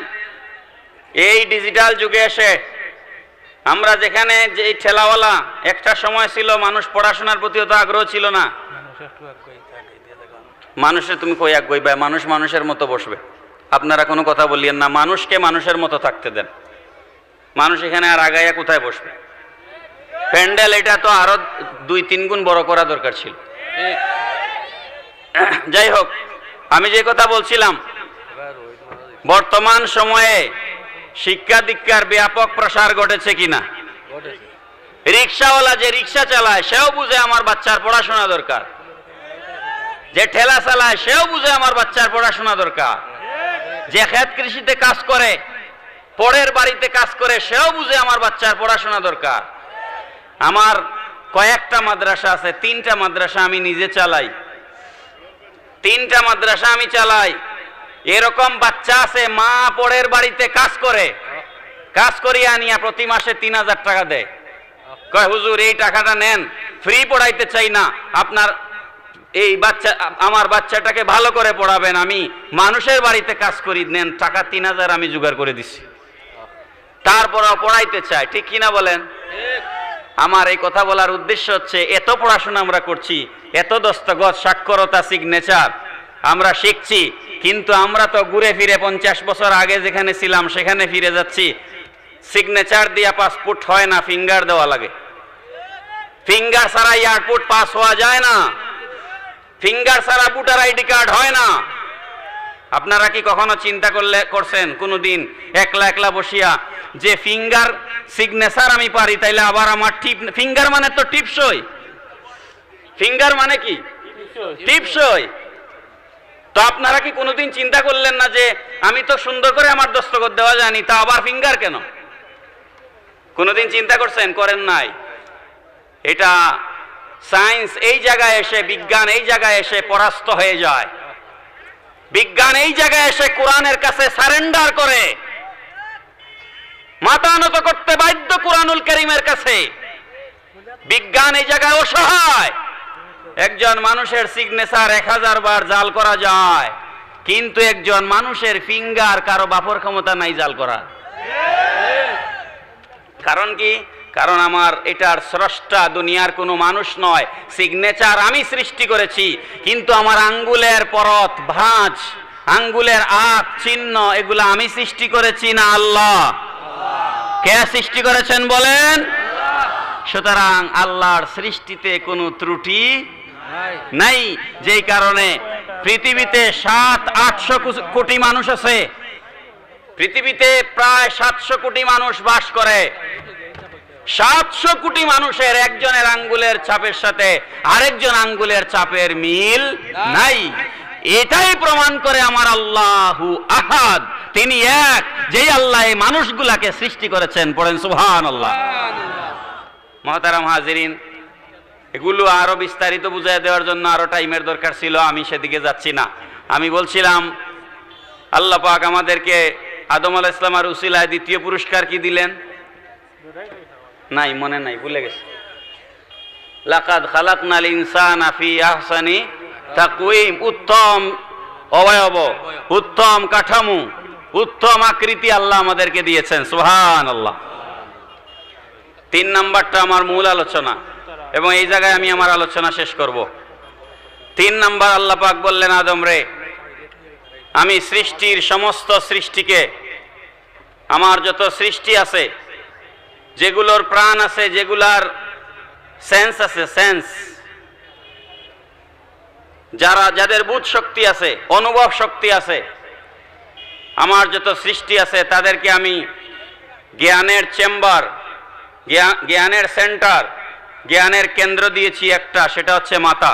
এই ডিজিটাল যুগে এসে আমরা যেখানে যে ঠেলাওয়ালা, একটা সময় ছিল মানুষ পড়াশোনার প্রতি অত আগ্রহ ছিল না। মানুষের তুমি কই এক গই ভাই, মানুষ মানুষের মতো বসবে। আপনারা কোনো কথা বলিয়েন না, মানুষকে মানুষের মতো থাকতে দেন। মানুষ এখানে আর আগাইয়া কোথায় বসবে? প্যান্ডেল এটা তো আরো 2-3 গুণ বড় করা দরকার ছিল। যাই হোক, আমি যে কথা বলছিলাম, বর্তমান সময়ে শিক্ষা দীক্ষার ব্যাপক প্রসার ঘটেছে কিনা? রিক্সাওয়ালা যে রিক্সা চালায় সেও বুঝে আমার বাচ্চার পড়াশোনা দরকার, যে ঠেলা চালায় সেও বুঝে আমার বাচ্চার পড়াশোনা দরকার, যে ক্ষেত কৃষিতে কাজ করে, পরের বাড়িতে কাজ করে, সেও বুঝে আমার বাচ্চার পড়াশোনা দরকার। আমার কয়েকটা মাদ্রাসা আছে, 3টা মাদ্রাসা আমি নিজে চালাই, 3টা মাদ্রাসা আমি চালাই। এরকম বাচ্চা আছে মা পরের বাড়িতে কাজ করে, কাজ করিয়া আনিয়া প্রতি মাসে 3000 টাকা দেয়। কয় হুজুর এই টাকাটা নেন, ফ্রি পড়াইতে চাই না, আপনার এই আমার বাচ্চাটাকে ভালো করে পড়াবেন, আমি মানুষের বাড়িতে কাজ করি, নেন টাকা 3000 আমি জোগাড় করে দিছি। তারপরও পড়াইতে চাই, ঠিক কিনা বলেন? আমার এই কথা বলার উদ্দেশ্য হচ্ছে, এত পড়াশোনা আমরা করছি, এত দস্তখত, সাক্ষরতা, সিগনেচার, আমরা শিখছি, কিন্তু আমরা তো ঘুরে ফিরে 50 বছর আগে যেখানে ছিলাম সেখানে ফিরে যাচ্ছি। সিগনেচার দিয়া পাসপোর্ট হয় না, ফিঙ্গার দেওয়া লাগে। ফিঙ্গার ছাড়া এয়ারপোর্ট পাস হওয়া যায় না, ফিঙ্গার ছাড়া ভোটার আইডি কার্ড হয় না। আপনারা কি কখনো চিন্তা করছেন কোনোদিন একলা একলা বসিয়া যে ফিঙ্গার সিগনেচার আমি পারি, তাইলে আবার আমার টিপ, ফিঙ্গার মানে তো টিপসই, ফিঙ্গার মানে কি টিপসই। তো আপনারা কি কোনোদিন চিন্তা করলেন না যে আমি তো সুন্দর করে আমার দস্তখত দেওয়া জানি, তা আবার ফিঙ্গার কেন? কোনোদিন চিন্তা করছেন? করেন নাই। এটা সায়েন্স এই জায়গায় এসে, বিজ্ঞান এই জায়গায় এসে পরাস্ত হয়ে যায়। বিজ্ঞান এই জায়গায় এসে কোরআনের কাছে সারেন্ডার করে, মাথা নত করতে বাধ্য কোরআনুল কারীমের কাছে। বিজ্ঞান এই জায়গায় অসহায়। একজন মানুষের সিগনেচার 1000 বার জাল করা যায়, কিন্তু একজন মানুষের ফিঙ্গার কারো বাপর ক্ষমতা নাই জাল করা। কারণ কি? কারণ আমার এটার স্রষ্টা দুনিয়ার কোনো মানুষ নয়। সিগনেচার আমি সৃষ্টি করেছি, কিন্তু আমার আঙ্গুলের পরত, ভাঁজ, আঙ্গুলের আঁক, চিহ্ন, এগুলা আমি সৃষ্টি করেছি না আল্লাহ? কে সৃষ্টি করেছেন বলেন? সুতরাং আল্লাহর সৃষ্টিতে কোনো ত্রুটি নাই। যেই কারণে পৃথিবীতে 700-800 কোটি মানুষ আছে। পৃথিবীতে প্রায় 700 কোটি মানুষ বাস করে। 700 কোটি মানুষের একজনের আঙ্গুলের ছাপের সাথে আরেকজন আঙ্গুলের ছাপের মিল নাই। এটাই প্রমাণ করে আমার আল্লাহু আহাদ, তিনি এক, যেই আল্লাহ এই মানুষগুলাকে সৃষ্টি করেছেন। পড়েন সুবহানাল্লাহ। মুহতারাম হাজিরিন, এগুলো আরো বিস্তারিত বুঝিয়ে দেওয়ার জন্য আরো টাইমের দরকার ছিল, আমি সেদিকে যাচ্ছি না। আমি বলছিলাম আল্লাহ পাক আমাদেরকে আদম আলাইহিস সালামের উসিলায় দ্বিতীয় পুরস্কার কি দিলেন? নাই, মনে নাই, ভুলে গেছি। লাকাদ খালাকনাল ইনসানা ফি আহসানি তাকওয়িম, উত্তম অবয়ব, উত্তম কাঠামো, উত্তম আকৃতি আল্লাহ আমাদেরকে দিয়েছেন। সুবহানাল্লাহ। 3 নাম্বারটা আমার মূল আলোচনা, এবং এই জায়গায় আমি আমার আলোচনা শেষ করব। 3 নাম্বার, আল্লাহ পাক বললেন আদম রে, আমি সৃষ্টির সমস্ত সৃষ্টিকে, আমার যত সৃষ্টি আছে, যেগুলোর প্রাণ আছে, যেগুলার সেন্স আছে, সেন্স, যাদের বুধ শক্তি আছে, অনুভব শক্তি আছে, আমার যত সৃষ্টি আছে তাদেরকে আমি জ্ঞানের চেম্বার, জ্ঞানের সেন্টার, জ্ঞানের কেন্দ্র দিয়েছি একটা, সেটা হচ্ছে মাথা।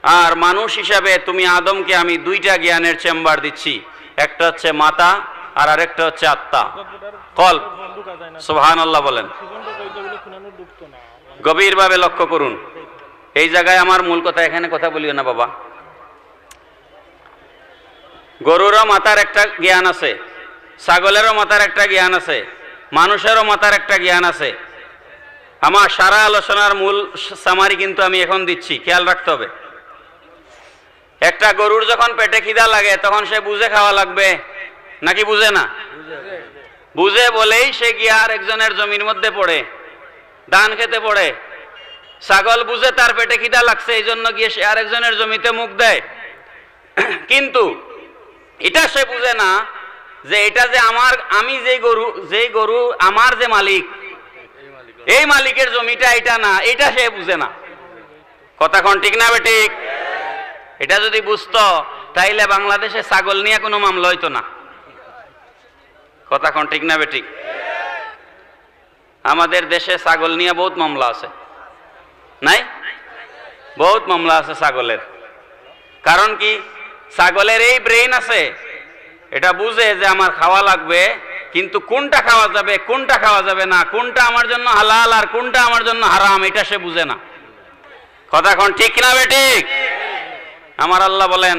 আর মানুষ হিসাবে তুমি আদমকে আমি 2টা জ্ঞানের চেম্বার দিচ্ছি, একটা হচ্ছে মাথা আর আরেকটা হচ্ছে আত্মা, কল্ব। সুবহানাল্লাহ বলেন। গভীরভাবে লক্ষ্য করুন, এই জায়গায় আমার মূল কথা, এখানে কথা বলিও না বাবা। গরুরও মাথার একটা জ্ঞান আছে, ছাগলেরও মাথার একটা জ্ঞান আছে, মানুষেরও মাথার একটা জ্ঞান আছে। আমার সারা আলোচনার মূল সামারি কিন্তু আমি এখন দিচ্ছি, খেয়াল রাখতে হবে। একটা গরুর যখন পেটে খিদা লাগে তখন সে বুঝে খাওয়া লাগবে নাকি বুঝে না? বুঝে বলেই সে গিয়ে আর একজনের জমির মধ্যে পড়ে ধান খেতে পড়ে। ছাগল বুঝে তার পেটে খিদা লাগছে, এই জন্য গিয়ে সে আরেকজনের জমিতে মুখ দেয়। কিন্তু এটা সে বুঝে না যে এটা যে আমি যেই গরু আমার যে মালিক, এই মালিকের জমিটা এটা না, এটা সে বুঝে না। কথা কোন ঠিক না বেঠিক? এটা যদি বুঝতো তাইলে বাংলাদেশে ছাগল নিয়ে কোনো মামলা হইতো না। কথা কোন ঠিক না বেঠিক? আমাদের দেশে ছাগল নিয়ে বহুত মামলা আছে, নাই? বহুত মামলা আছে ছাগলের। কারণ কি? ছাগলের এই ব্রেইন আছে, এটা বুঝে যে আমার খাওয়া লাগবে, কিন্তু কোনটা খাওয়া যাবে কোনটা খাওয়া যাবে না, কোনটা আমার জন্য হালাল আর কোনটা আমার জন্য হারাম, এটা সে বুঝে না। কথা কোন ঠিক না বেঠিক? আমার আল্লাহ বলেন,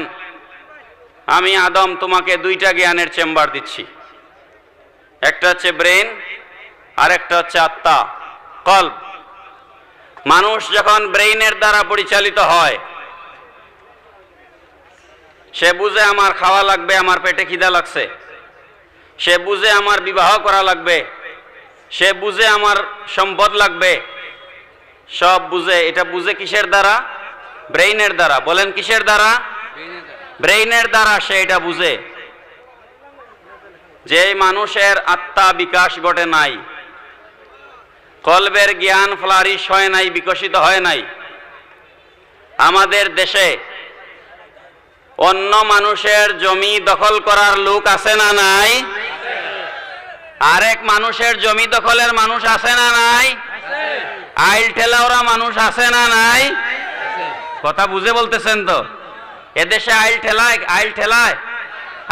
আমি আদম তোমাকে 2টা জ্ঞানের চেম্বার দিচ্ছি, একটা হচ্ছে ব্রেন আর একটা হচ্ছে আত্মা, কল্ব। মানুষ যখন ব্রেইনের দ্বারা পরিচালিত হয়, সে বুঝে আমার খাওয়া লাগবে, আমার পেটে খিদা লাগছে, সে বুঝে আমার বিবাহ করা লাগবে, সে বুঝে আমার সম্পদ লাগবে, সব বুঝে। এটা বুঝে কিসের দ্বারা? ব্রেইনের দ্বারা। বলেন কিসের দ্বারা? ব্রেইনের দ্বারা সে এটা বুঝে যে মানুষের আত্মা বিকাশ ঘটে নাই, কলবের জ্ঞান ফ্লারিশ হয় নাই, বিকশিত হয় নাই। আমাদের দেশে অন্য মানুষের জমি দখল করার লোক আছে না নাই? আরেক মানুষের জমি দখলের মানুষ আছে না নাই? আইল ঠেলাওরা মানুষ আছে না নাই? কথা বুঝে বলতেছেন তো? এদেশে আইল ঠেলায়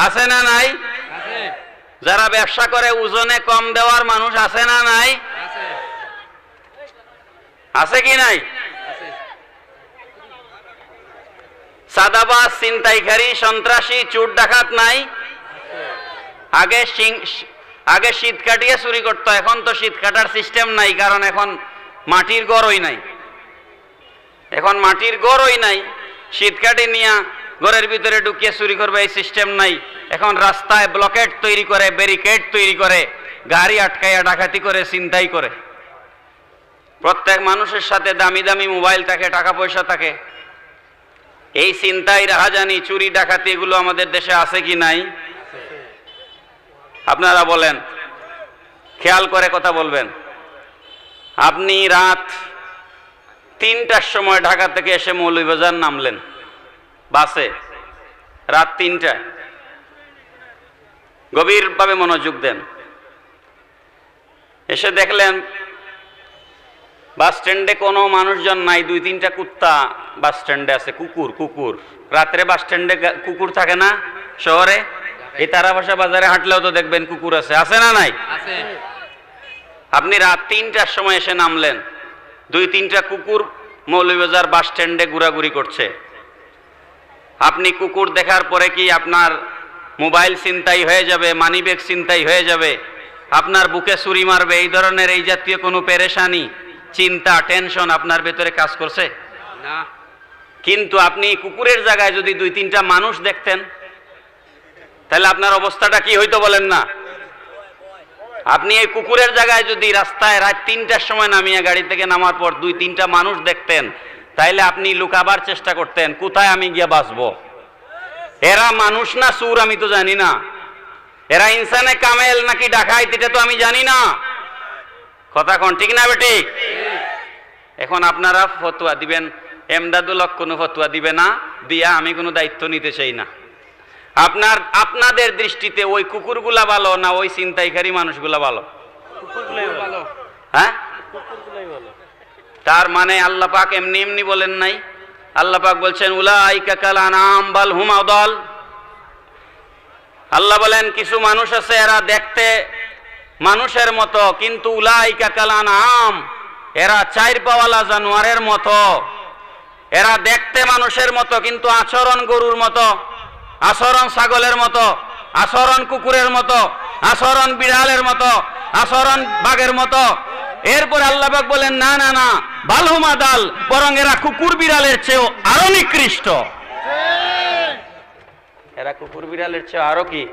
আছে না নাই? যারা ব্যবসা করে ওজনে কম দেওয়ার মানুষ আছে না নাই? আছে কি নাই? সাদাবাজ, ছিনতাইকারী, সন্ত্রাসী, চোর ডাকাত নাই? আগে শীত কাটিয়ে চুরি করতো, এখন তো শীত কাটার সিস্টেম নাই, কারণ এখন মাটির ঘরই নাই। এখন মাটির ঘরই নাই, শীত কাটি নিয়ে ঘরের ভিতরে ঢুকিয়ে চুরি করবে এই সিস্টেম নাই। এখন রাস্তায় ব্লকেট তৈরি করে, ব্যারিকেড তৈরি করে, গাড়ি আটকাইয়া ডাকাতি করে, ছিনতাই করে। প্রত্যেক মানুষের সাথে দামি দামি মোবাইল থাকে, টাকা পয়সা থাকে। এই ছিনতাই, রাহাজানি, চুরি ডাকাতি এগুলো আমাদের দেশে আছে কি নাই? আপনারা বলেন, খেয়াল করে কথা বলবেন। আপনি রাত 3টার সময় ঢাকা থেকে এসে মৌলভীবাজার নামলেন বাসে, রাত 3টায়। গভীরভাবে মনোযোগ দেন। এসে দেখলেন বাস স্ট্যান্ডে কোনো মানুষজন নাই, 2-3টা কুত্তা বাস স্ট্যান্ডে আছে। কুকুর রাত্রে বাস স্ট্যান্ডে কুকুর থাকে না শহরে? এই তারাবাসা বাজারে হাঁটলেও তো দেখবেন কুকুর আছে না নাই? আপনি রাত 3টার সময় এসে নামলেন, 2-3টা কুকুর মৌলভীবাজার বাস স্ট্যান্ডে ঘোরাঘুরি করছে। আপনি কুকুর দেখার পরে কি আপনার মোবাইল ছিনতাই হয়ে যাবে, মানিব্যাগ ছিনতাই হয়ে যাবে, আপনার বুকে ছুরি মারবে, এই ধরনের এই জাতীয় কোনো পেরেশানি, চিন্তা, টেনশন আপনার ভেতরে কাজ করছে না? কিন্তু আপনি কুকুরের জায়গায় যদি 2-3টা মানুষ দেখতেন, তাহলে আপনার অবস্থাটা কি হইতো বলেন না? আপনি এই কুকুরের জায়গায় যদি রাস্তায় রাত 3টার সময় নামিয়ে গাড়ি থেকে নামার পর 2-3টা মানুষ দেখতেন, তাইলে আপনি লুকাবার চেষ্টা করতেন, কোথায় আমি গিয়ে বাঁচবো? এরা মানুষ না চোর আমি তো জানি না, এরা ইনসানে কামেল নাকি ডাকাইত এটা তো আমি জানি না। কথা কোন ঠিক না বেটি? এখন আপনারা ফতোয়া দিবেন, এমদাদুল হক কোনো ফতোয়া দিবে না, দিয়া আমি কোনো দায়িত্ব নিতে চাই না। আপনাদের দৃষ্টিতে ওই কুকুরগুলা ভালো না ওই ছিনতাইকারী মানুষগুলা ভালো? হ্যাঁ, তার মানে আল্লাহ পাক এমনি এমনি বলেন নাই। আল্লাহ পাক বলছেন উলাইকা কাল আনাম বাল হুম আদাল। আল্লাহ বলেন কিছু মানুষ আছে এরা দেখতে মানুষের মতো, কিন্তু উলাইকা কাল আনাম, এরা 4 পাওয়ালা জানোয়ারের মতো। এরা দেখতে মানুষের মতো কিন্তু আচরণ গরুর মতো, আচরণ ছাগলের মতো, আচরণ কুকুরের মতো, আচরণ বিড়ালের মতো, আচরণ বাঘের মতো। এরপর আল্লাহ পাক বলেন না না না, বালহুমা দাল, বরং এরা কুকুর বিড়ালের চেয়েও আরো নিকৃষ্ট। এরা কুকুর বিড়ালের চেয়ে আরো কি?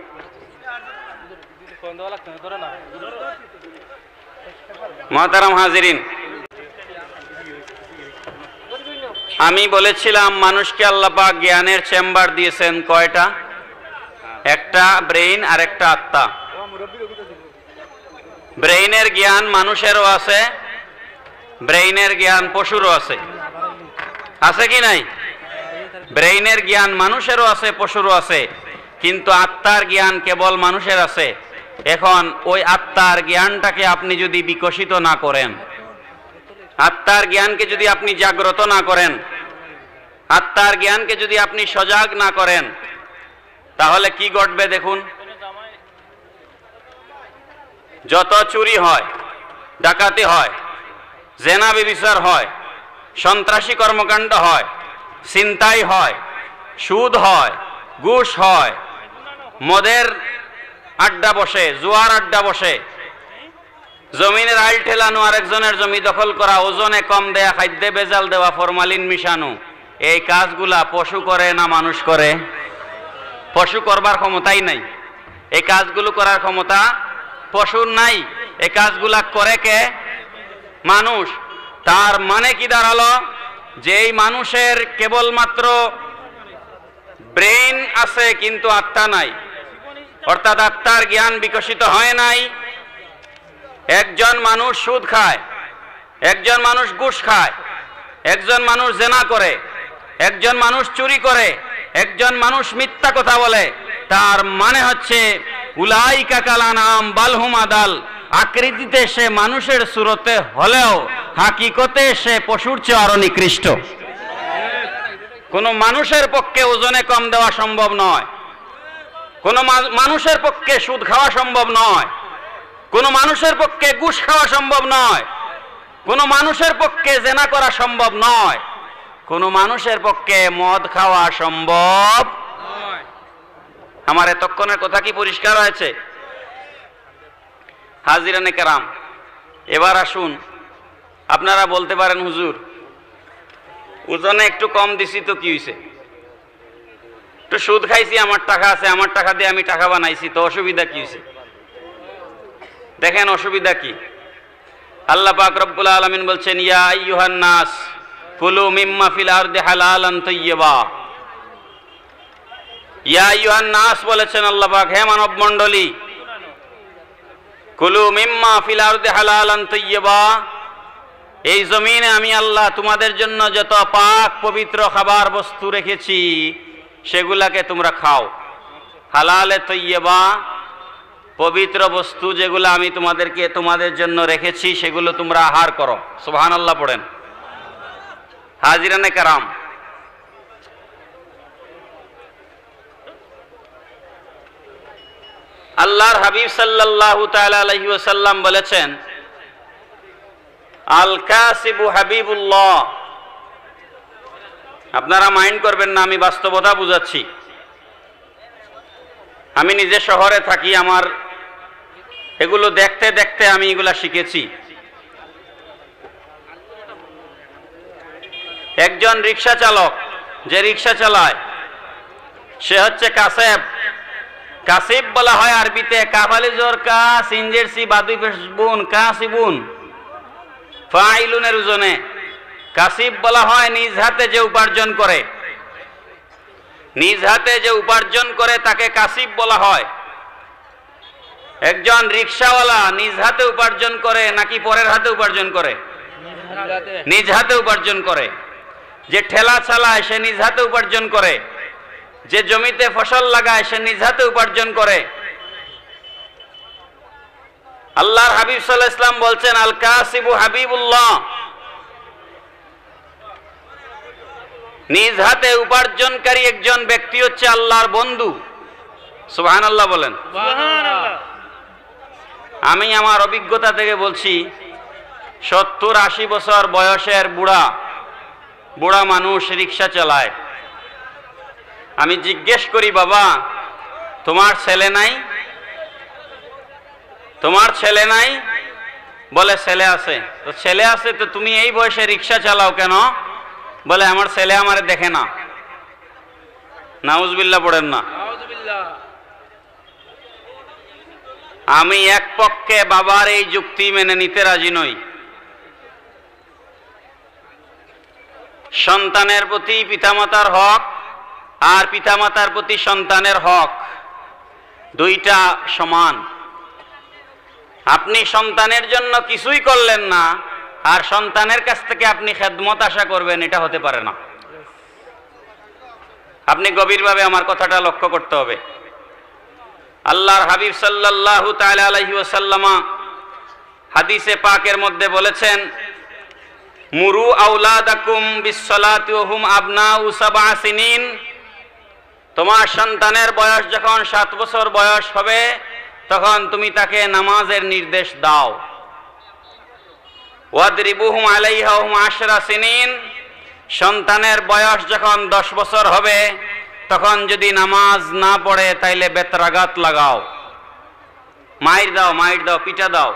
মুহতারাম হাজিরিন, আমি বলেছিলাম মানুষকে আল্লাহ পাক জ্ঞানের চেম্বার দিয়েছেন কয়টা? একটা ব্রেইন আর একটা আত্মা। ব্রেইনের জ্ঞান মানুষেরও আছে, ব্রেইনের জ্ঞান পশুরও আছে। আছে কি নাই? ব্রেইনের জ্ঞান মানুষেরও আছে, পশুরও আছে, কিন্তু আত্মার জ্ঞান কেবল মানুষের আছে। এখন ওই আত্মার জ্ঞানটাকে আপনি যদি বিকশিত না করেন, আত্মার জ্ঞানকে যদি আপনি জাগ্রত না করেন, আত্মার জ্ঞানকে যদি আপনি সজাগ না করেন, তাহলে কি ঘটবে দেখুন। যত চুরি হয়, ডাকাতি হয়, জেনা ব্যভিচার হয়, সন্ত্রাসী কর্মকাণ্ড হয়, ছিনতাই হয়, সুদ হয়, ঘুষ হয়, মদের আড্ডা বসে, জুয়ার আড্ডা বসে, জমিনের আইল ঠেলানো, আরেকজনের জমি দখল করা, ওজনে কম দেয়া, খাদ্যে ভেজাল দেওয়া, ফরমালিন মিশানো, এই কাজগুলা পশু করে না মানুষ করে? পশু করবার ক্ষমতাই নাই। এই কাজগুলো করার ক্ষমতা পশুর নাই। এই কাজগুলা করে কে? মানুষ। তার মানে কি দাঁড়ালো? যেই মানুষের কেবলমাত্র ব্রেন আছে কিন্তু আত্মা নাই, অর্থাৎ আত্মার জ্ঞান বিকশিত হয় নাই, একজন মানুষ সুদ খায়, একজন মানুষ ঘুষ খায়, একজন মানুষ জেনা করে, একজন মানুষ চুরি করে, একজন মানুষ মিথ্যা কথা বলে, তার মানে হচ্ছে উলাইকা কাল আনআম বাল হুম আদাল। আকৃতিতে সে মানুষের সুরতে হলেও হাকিকতে সে পশুর চেয়ে আরো নিকৃষ্ট। কোন মানুষের পক্ষে ওজনে কম দেওয়া সম্ভব নয়, কোন মানুষের পক্ষে সুদ খাওয়া সম্ভব নয়, কোন মানুষের পক্ষে ঘুষ খাওয়া সম্ভব নয়, কোন মানুষের পক্ষে জেনা করা সম্ভব নয়, কোন মানুষের পক্ষে মদ খাওয়া সম্ভব নয়। আমার এতক্ষণের কথা কি পরিষ্কার হয়েছে? হাজিরানে কেরাম, এবার আসুন, আপনারা বলতে পারেন হুজুর ওজনে একটু কম দিছি তো কি হয়েছে, একটু সুদ খাইছি, আমার টাকা আছে, আমার টাকা দিয়ে আমি টাকা বানাইছি, তো অসুবিধা কি হয়েছে? দেখেন অসুবিধা কি। আল্লাহ পাক রব্বুল আলামিন বলছেন, ইয়া আইয়ুহান নাস কুলু মিম্মা ফিল আরদি হালালান তাইয়্যিবা। ইয়া আইয়ুহান নাস বলেছেন আল্লাহ পাক, হে মানব মণ্ডলী, কুলু মিম্মা ফিল আরদি হালালান তাইয়্যিবা, এই জমিনে আমি আল্লাহ তোমাদের জন্য যত পাক পবিত্র খাবার বস্তু রেখেছি সেগুলাকে তোমরা খাও। হালালে তাইয়্যিবা, পবিত্র বস্তু যেগুলো আমি তোমাদের জন্য রেখেছি সেগুলো তোমরা আহার করো। সুবহানাল্লাহ পড়েন। হাজিরানে কেরাম, আল্লাহর হাবিব সাল্লাল্লাহু তাআলা আলাইহি ওয়াসাল্লাম বলেছেন, আল কাসিবু হাবিবুল্লাহ। আপনারা মাইন্ড করবেন না, আমি বাস্তবতা বুঝাচ্ছি। আমি নিজে শহরে থাকি, আমার এগুলো দেখতে দেখতে আমি এগুলা শিখেছি। একজন রিক্সা চালক যে রিক্সা চালায় সে হচ্ছে কাসেব। কাসিব বলা হয় আরবিতে কাফালি জোর কা সিনজের সি বাদুই পেশবুন কাসিবুন, ফাইলুনের ওজনে। কাসিব বলা হয় নিজ হাতে যে উপার্জন করে, নিজ হাতে যে উপার্জন করে তাকে কাসিব বলা হয়। একজন রিক্সাওয়ালা নিজ হাতে উপার্জন করে নাকি পরের হাতে উপার্জন করে? নিজ হাতে উপার্জন করে। যে ঠেলা চালায় সে নিজ হাতে উপার্জন করে, যে জমিতে ফসল লাগায় সে নিজ হাতে উপার্জন করে। আল্লাহর হাবিব সাল্লাল্লাহু আলাইহি ওয়াসাল্লাম বলছেন, আল কাসিবু হাবিবুল্লাহ, নিজ হাতে উপার্জনকারী একজন ব্যক্তি হচ্ছে আল্লাহর বন্ধু। সুবহানাল্লাহ বলেন। আমি আমার অভিজ্ঞতা থেকে বলছি, 70-80 বছর বয়সের বুড়া মানুষ রিক্সা চালায়। আমি জিজ্ঞেস করি, বাবা তোমার ছেলে নাই? তোমার ছেলে নাই? বলে ছেলে আছে। তো ছেলে আছে তো তুমি এই বয়সে রিক্সা চালাও কেন? বলে আমার ছেলে আমারে দেখে না। নাউজুবিল্লাহ পড়েন না। আমি এক পক্ষে বাবার এই যুক্তি মেনে নিতে রাজি নই। সন্তানের প্রতি পিতামাতার হক আর পিতামাতার প্রতি সন্তানের হক দুইটা সমান। আপনি সন্তানের জন্য কিছুই করলেন না আর সন্তানের কাছ থেকে আপনি খেদমত আশা করবেন, এটা হতে পারে না। আপনি গভীরভাবে আমার কথাটা লক্ষ্য করতে হবে। আল্লাহর হাবিব সাল্লাল্লাহু তাআলা আলাইহি ওয়াসাল্লাম হাদিসে পাকের মধ্যে বলেছেন, মুরু আওলাদাকুম বিসসালাতি ওয়া হুম আবনাউ 7 সিনিন। তোমার সন্তানের বয়স যখন 7 বছর বয়স হবে তখন তুমি তাকে নামাজের নির্দেশ দাও। ওয়াদরিবুহুম আলাইহা ওয়া হুম 10 সিনিন। সন্তানের বয়স যখন 10 বছর হবে তখন যদি নামাজ না পড়ে তাইলে বেত্রাঘাত লাগাও, মাইর দাও, পিটা দাও।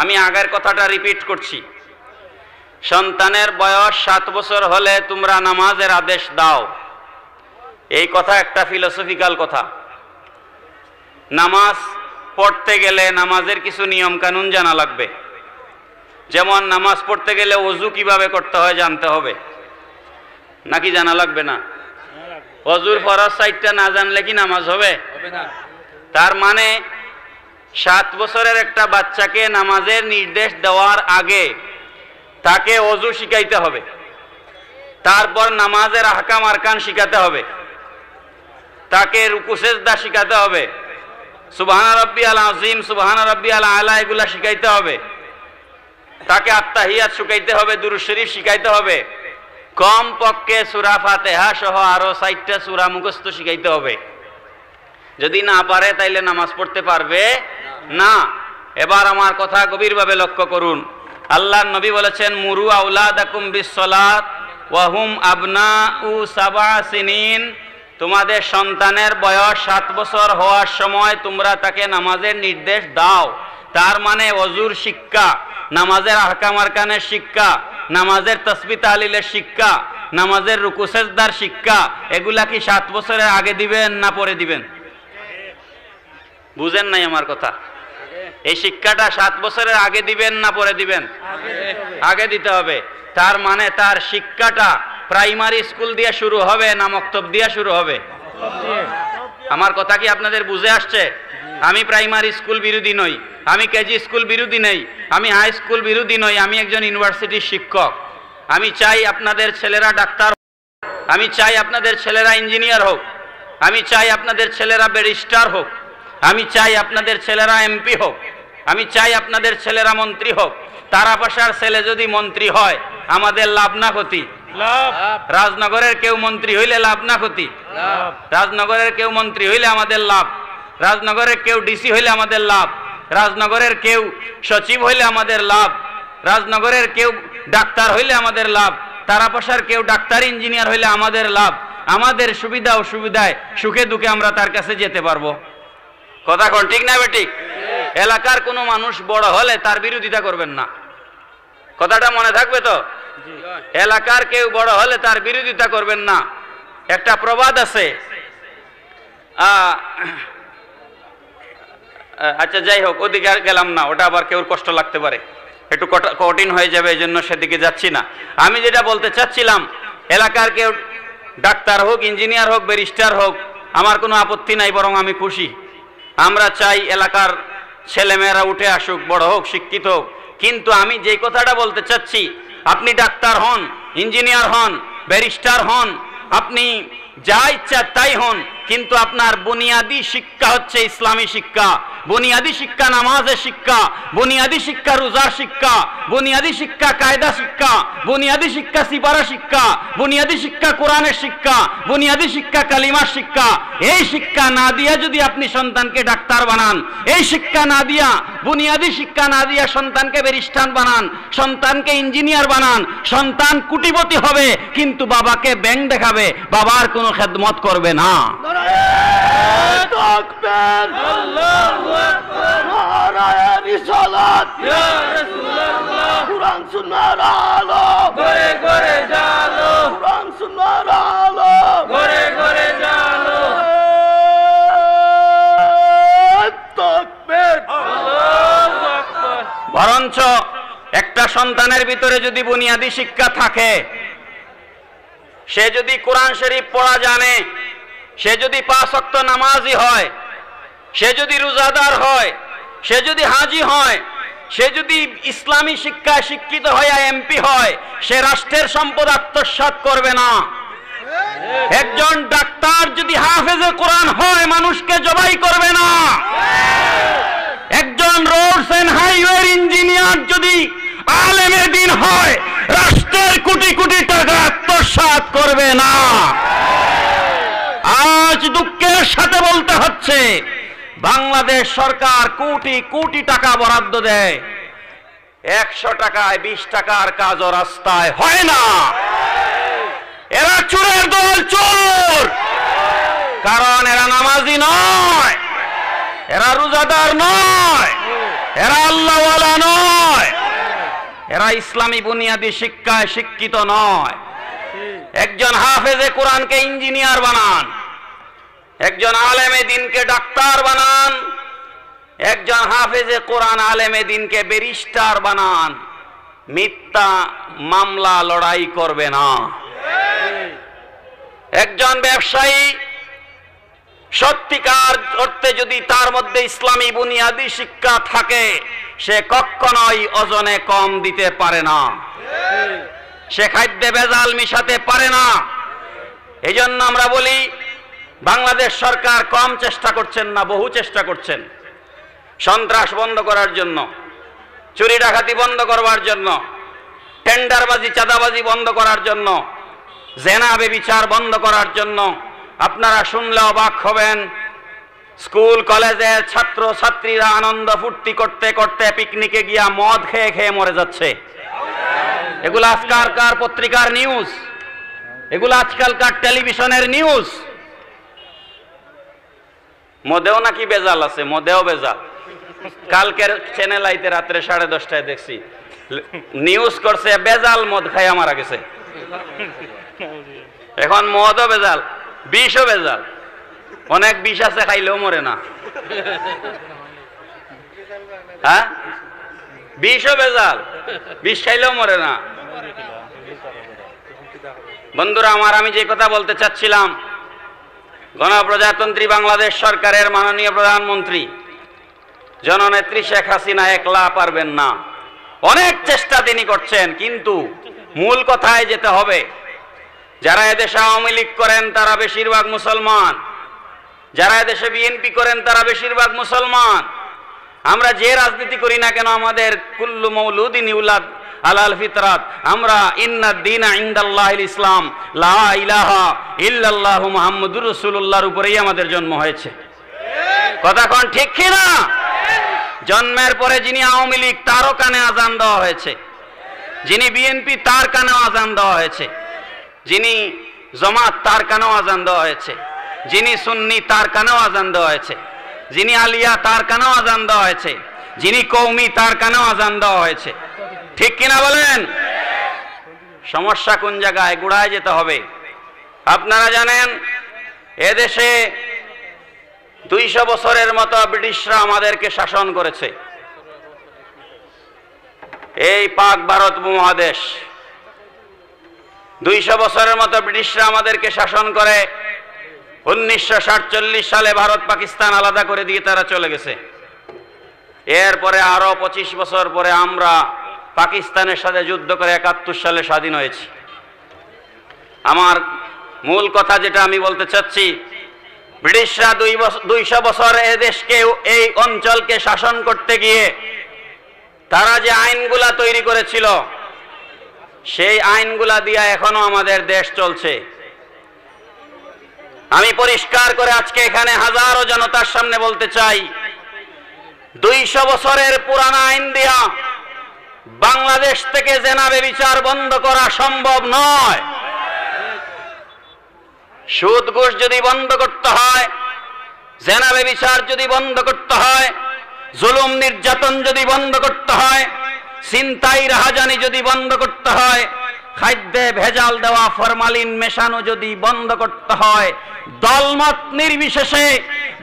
আমি আগের কথাটা রিপিট করছি, সন্তানের বয়স 7 বছর হলে তোমরা নামাজের আদেশ দাও। এই কথা একটা ফিলোসফিক্যাল কথা। নামাজ পড়তে গেলে নামাজের কিছু নিয়ম কানুন জানা লাগবে। যেমন নামাজ পড়তে গেলে ওযু কিভাবে করতে হয় জানতে হবে, নাকি জানা লাগবে না? ওযুর ফরজ 4টা না জানলে কি নামাজ হবে? তার মানে 7 বছরের একটা বাচ্চাকে নামাজের নির্দেশ দেওয়ার আগে তাকে ওযু শিখাইতে হবে, তারপর নামাজের আহকাম আরকান শিখাতে হবে, তাকে রুকু সেজদা শিখাতে হবে, সুবহান রাব্বিয়াল আযীম, সুবহান রাব্বিয়াল আলা এগুলা শিখাইতে হবে, তাকে আত্তাহিয়াত শিখাইতে হবে, দুরূদ শরীফ শিখাইতে হবে, কম পক্ষে সূরা ফাতিহা সহ আরো 4টা সূরা মুখস্থ শিখাইতে হবে। যদি না পারে তাইলে নামাজ পড়তে পারবে না। এবার আমার কথা গভীরভাবে লক্ষ্য করুন। আল্লাহর নবী বলেছেন, মুরু আওলাদাকুম বিসসালাত ওয়া হুম আবনাউ 7 সিনিন, তোমাদের সন্তানের বয়স 7 বছর হওয়ার সময় তোমরা তাকে নামাজের নির্দেশ দাও। তার মানে ওযুর শিক্ষা, নামাজের আহকাম আরকানের শিক্ষা, নামাজের তাসবিহ তাহলিলের শিক্ষা, নামাজের রুকু সেজদার শিক্ষা, এগুলা কি 7 বছরের আগে দিবেন না পরে দিবেন? বুঝেন নাই আমার কথা? এই শিক্ষাটা 7 বছরের আগে দিবেন না পরে দিবেন? আগে দিতে হবে। তার মানে তার শিক্ষাটা প্রাইমারি স্কুল দিয়ে শুরু হবে না মক্তব দিয়ে শুরু হবে? আমার কথা কি আপনাদের বুঝে আসছে? আমি প্রাইমারি স্কুল বিরোধী নই, আমি কেজি স্কুল বিরোধী নই, আমি হাই স্কুল বিরোধী নই, আমি একজন ইউনিভার্সিটির শিক্ষক। আমি চাই আপনাদের ছেলেরা ডাক্তার, আমি চাই আপনাদের ছেলেরা ইঞ্জিনিয়ার হোক, আমি চাই আপনাদের ছেলেরা ব্যারিস্টার হোক, আমি চাই আপনাদের ছেলেরা এমপি হোক, আমি চাই আপনাদের ছেলেরা মন্ত্রী হোক। তারা পাশার ছেলে যদি মন্ত্রী হয় আমাদের লাভ না ক্ষতি? লাভ। রাজনগরের কেউ মন্ত্রী হইলে লাভ না ক্ষতি? লাভ। রাজনগরের কেউ মন্ত্রী হইলে আমাদের লাভ, রাজনগরের কেউ ডিসি হইলে আমাদের লাভ, রাজনগরের কেউ সচিব হইলে আমাদের লাভ, রাজনগরের কেউ ডাক্তার হইলে আমাদের লাভ, তারা পাশার কেউ ডাক্তার ইঞ্জিনিয়ার হইলে আমাদের লাভ। আমাদের সুবিধা অসুবিধায় সুখে দুঃখে আমরা তার কাছে যেতে পারবো। কথা কোন ঠিক না বেঠিক? এলাকার কোনো মানুষ বড় হলে তার বিরোধিতা করবেন না, কথাটা মনে থাকবে তো? এলাকার কেউ বড় হলে তার বিরোধিতা করবেন না। একটা প্রবাদ আছে, আচ্ছা যাই হোক, ওদিকে আর গেলাম না, ওটা আবার কেউ কষ্ট লাগতে পারে, একটু কঠিন হয়ে যাবে, এই জন্য সেদিকে যাচ্ছি না। আমি যেটা বলতে চাচ্ছিলাম, এলাকার কেউ ডাক্তার হোক, ইঞ্জিনিয়ার হোক, ব্যারিস্টার হোক, আমার কোনো আপত্তি নাই, বরং আমি খুশি। আমরা চাই এলাকার ছেলেমেয়েরা উঠে আসুক, বড় হোক, শিক্ষিত হোক। কিন্তু আমি যে কথাটা বলতে চাচ্ছি, আপনি ডাক্তার হন, ইঞ্জিনিয়ার হন, ব্যারিস্টার হন, আপনি যা ইচ্ছা তাই হন, কিন্তু আপনার বুনিয়াদী শিক্ষা হচ্ছে ইসলামী শিক্ষা, বুনিয়াদী শিক্ষা নামাজের শিক্ষা, বুনিয়াদী শিক্ষা রোজার শিক্ষা, বুনিয়াদী শিক্ষা কায়দা শিক্ষা, বুনিয়াদী শিক্ষা সিপারা শিক্ষা, বুনিয়াদী শিক্ষা কোরআনের শিক্ষা, বুনিয়াদী শিক্ষা কালিমার শিক্ষা। এই শিক্ষা না দিয়া যদি আপনি সন্তানকে ডাক্তার বানান, এই শিক্ষা না দিয়া, বুনিয়াদী শিক্ষা না দিয়া সন্তানকে ব্যারিস্টার বানান, সন্তানকে ইঞ্জিনিয়ার বানান, সন্তান কোটিপতি হবে কিন্তু বাবাকে ব্যাংক দেখাবে, বাবার কোনো খেদমত করবে না। বরঞ্চ একটা সন্তানের ভিতরে যদি বুনিয়াদী শিক্ষা থাকে, সে যদি কোরআন শরীফ পড়া জানে, সে যদি 5 ওয়াক্ত নামাজি হয়, সে যদি রোজাদার হয়, সে যদি হাজি হয়, সে যদি ইসলামী শিক্ষায় শিক্ষিত হয়ে এমপি হয়, সে রাষ্ট্রের সম্পদ আত্মসাৎ করবে না। একজন ডাক্তার যদি হাফেজে কোরআন হয়, মানুষকে জবাই করবে না। একজন রোডস এন্ড হাইওয়ে ইঞ্জিনিয়ার যদি আলেমে দ্বীন হয়, রাষ্ট্রের কোটি কোটি টাকা আত্মসাৎ করবে না। আজ দুঃখের সাথে বলতে হচ্ছে, বাংলাদেশ সরকার কোটি কোটি টাকা বরাদ্দ দেয়, 100 টাকায় 20 টাকার কাজও রাস্তায় হয় না। এরা চোরের দল, চোর। কারণ এরা নামাজি নয়, এরা রোজাদার নয়, এরা আল্লাহওয়ালা নয়, এরা ইসলামী বুনিয়াদী শিক্ষায় শিক্ষিত নয়। একজন হাফেজে কোরআনকে ইঞ্জিনিয়ার বানান, একজন আলেমে দ্বীনকে ডাক্তার বানান, একজন হাফেজে কোরআন আলেমে দ্বীনকে ব্যারিস্টার বানান। মিথ্যা মামলা লড়াই করবে না। একজন ব্যবসায়ী সত্যিকার অর্থে যদি তার মধ্যে ইসলামী বুনিয়াদী শিক্ষা থাকে, সে কখনোই ওজনে কম দিতে পারে না, সে খাদ্যে ভেজাল মিশাতে পারে না। এই জন্য আমরা বলি বাংলাদেশ সরকার কম চেষ্টা করছেন না, বহু চেষ্টা করছেন সন্ত্রাস বন্ধ করার জন্য, চুরি ডাকাতি বন্ধ করবার জন্য, টেন্ডারবাজি চাঁদাবাজি বন্ধ করার জন্য, জেনা ব্যভিচার বন্ধ করার জন্য। আপনারা শুনলে অবাক হবেন, স্কুল কলেজের ছাত্র ছাত্রীরা আনন্দ ফুর্তি করতে করতে পিকনিকে গিয়া মদ খেয়ে খেয়ে মরে যাচ্ছে। এগুলো আজকালকার পত্রিকার নিউজ, এগুলো আজকালকার টেলিভিশনের নিউজ। মদেও নাকি বেজাল আছে, মদেও বেজাল। কালকের চ্যানেল আইতে রাত্রে 10:30টায় দেখছি, নিউজ করছে বেজাল মদ খাইয়া মারা গেছে। এখন মদও বেজাল, বিষও বেজাল। অনেক বিষ আছে, খাইলেও মরে না। হ্যাঁ, বিষও বেজাল, বিষ খাইলেও মরে না। বন্ধুরা আমার, আমি যে কথা বলতে চাচ্ছিলাম, গণপ্রজাতন্ত্রী বাংলাদেশ সরকারের মাননীয় প্রধানমন্ত্রী জননেত্রী শেখ হাসিনা একলা পারবেন না, অনেক চেষ্টা তিনি করছেন, কিন্তু মূল কথায় যেতে হবে। যারা এদেশে আওয়ামী লীগ করেন তারা বেশিরভাগ মুসলমান, যারা এদেশে বিএনপি করেন তারা বেশিরভাগ মুসলমান। আমরা যে রাজনীতি করি না কেন, আমাদের কুল্লু মৌলুদিন ইউলাদ আলাল ফিতরাত, আমরা ইন্নাদ দীনা ইনদাল্লাহিল ইসলাম, লা ইলাহা ইল্লাল্লাহু মুহাম্মাদুর রাসূলুল্লাহর উপরেই আমাদের জন্ম হয়েছে। কথা কোন ঠিক কি না? জন্মের পরে যিনি আওয়ামী লীগ তারও কানে আজান দেওয়া হয়েছে, যিনি বিএনপি তার কানেও আজান দেওয়া হয়েছে, যিনি জামাত তার কানেও আজান দেওয়া হয়েছে, যিনি সুন্নি তার কানেও আজান দেওয়া হয়েছে, যিনি আলিয়া তার কানেও আজান দেওয়া হয়েছে, যিনি কওমি তার কানেও আজান দেওয়া হয়েছে। ঠিক কিনা বলেন? সমস্যা কোন জায়গায়? গোড়ায় যেতে হবে। আপনারা জানেন এদেশে 200 বছরের মতো ব্রিটিশরা আমাদেরকে শাসন করেছে। এই পাক ভারত মহাদেশ 200 বছরের মতো ব্রিটিশরা আমাদেরকে শাসন করে। 1947 সালে ভারত পাকিস্তান আলাদা করে দিয়ে তারা চলে গেছে। এরপরে আরো 25 বছর পরে আমরা পাকিস্তানের সাথে যুদ্ধ করে 71 সালে স্বাধীন হয়েছি। আমার মূল কথা যেটা আমি বলতে চাচ্ছি, ব্রিটিশরা 200 বছর এদেশকে, এই অঞ্চলকে শাসন করতে গিয়ে তারা যে আইনগুলা তৈরি করেছিল, সেই আইনগুলা দিয়ে এখনো আমাদের দেশ চলছে। আমি পরিষ্কার করে আজকে এখানে হাজারো জনতার সামনে বলতে চাই, 200 বছরের পুরানা আইন দিয়া বাংলাদেশ থেকে জেনা ব্যভিচার বন্ধ করা সম্ভব নয়। সুদ ঘুষ যদি বন্ধ করতে হয়, জেনা ব্যভিচার যদি বন্ধ করতে হয়, জুলুম নির্যাতন যদি বন্ধ করতে হয়, ছিনতাই রাহাজানি যদি বন্ধ করতে হয়, খাদ্যে ভেজাল দেওয়া ফরমালিন মেশানো যদি বন্ধ করতে হয়, দলমত নির্বিশেষে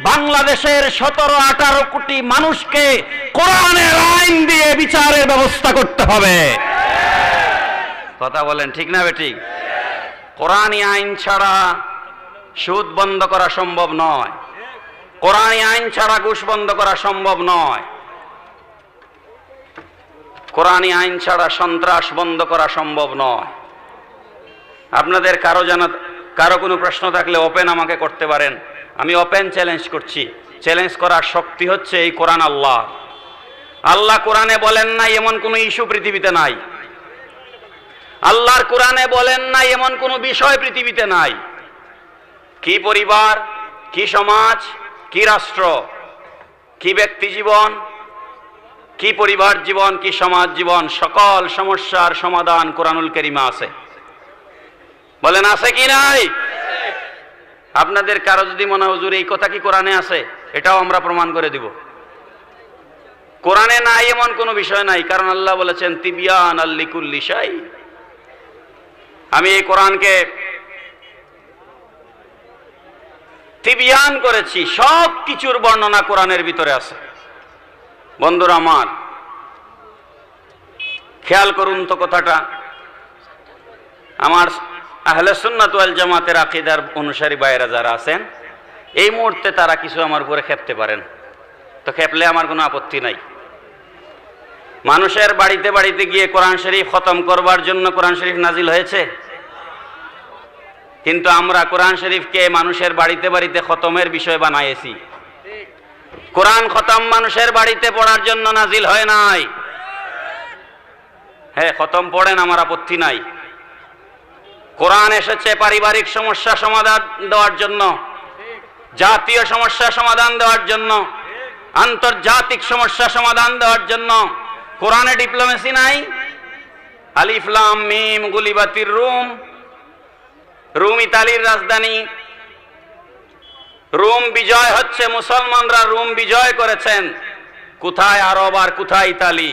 বাংলাদেশের 17-18 কোটি মানুষকে কোরআনের আইন দিয়ে বিচারের ব্যবস্থা করতে হবে। কথা বলেন ঠিক না বেঠিক? কোরআনী আইন ছাড়া সুদ বন্ধ করা সম্ভব নয়, কোরআনী আইন ছাড়া ঘুষ বন্ধ করা সম্ভব নয়, কোরআনী আইন ছাড়া সন্ত্রাস বন্ধ করা সম্ভব নয়। আপনাদের কারো কোনো প্রশ্ন থাকলে ওপেন আমাকে করতে পারেন, আমি ওপেন চ্যালেঞ্জ করছি। চ্যালেঞ্জ করার শক্তি হচ্ছে এই কোরআন। আল্লাহ কোরআনে বলেন নাই এমন কোনো ইস্যু পৃথিবীতে নাই, আল্লাহর কোরআনে বলেন নাই এমন কোনো বিষয় পৃথিবীতে নাই। কি পরিবার, কি সমাজ, কি রাষ্ট্র, কি ব্যক্তি জীবন, কি পরিবার জীবন, কি সমাজ জীবন, সকল সমস্যার সমাধান কোরআনুল কারীমে আছে। বলেন আছে কি নাই? আপনাদের কারো যদি মনে হয় হুজুর এই কথা কি কোরআনে আছে, এটাও আমরা প্রমাণ করে দিব। কোরআনে নাই এমন কোনো বিষয় নাই, কারণ আল্লাহ বলেছেন তিবিয়ান লিকুল্লি শাই। আমি এই কোরআনকে তিবিয়ান করেছি, সব কিছুর বর্ণনা কোরআনের ভিতরে আছে। বন্ধুরা আমার, খেয়াল করুন তো কথাটা। আমার আহলে সুন্নাত ওয়াল জামাতের আকীদার অনুসারী ভাইয়েরা যারা আছেন, এই মুহূর্তে তারা কিছু আমার উপরে খেপতে পারেন, তো খেপলে আমার কোনো আপত্তি নাই। মানুষের বাড়িতে বাড়িতে গিয়ে কোরআন শরীফ খতম করবার জন্য কোরআন শরীফ নাজিল হয়েছে, কিন্তু আমরা কোরআন শরীফকে মানুষের বাড়িতে বাড়িতে খতমের বিষয় বানাইছি। কোরআন খতম মানুষের বাড়িতে পড়ার জন্য নাজিল হয় নাই। হ্যাঁ, খতম পড়েন, আমার আপত্তি নাই। কোরআন এসেছে পারিবারিক সমস্যা সমাধান দেওয়ার জন্য, জাতীয় সমস্যা সমাধান দেওয়ার জন্য, আন্তর্জাতিক সমস্যা সমাধান দেওয়ার জন্য। কোরআনে ডিপ্লোমেসি নাই। আলিফ লাম মিম গুলিবাতির রুম, রুম ইতালির রাজধানী। রোম বিজয় হচ্ছে, মুসলমানরা রোম বিজয় করেছেন। কোথায় আরব আর কোথায় ইতালি?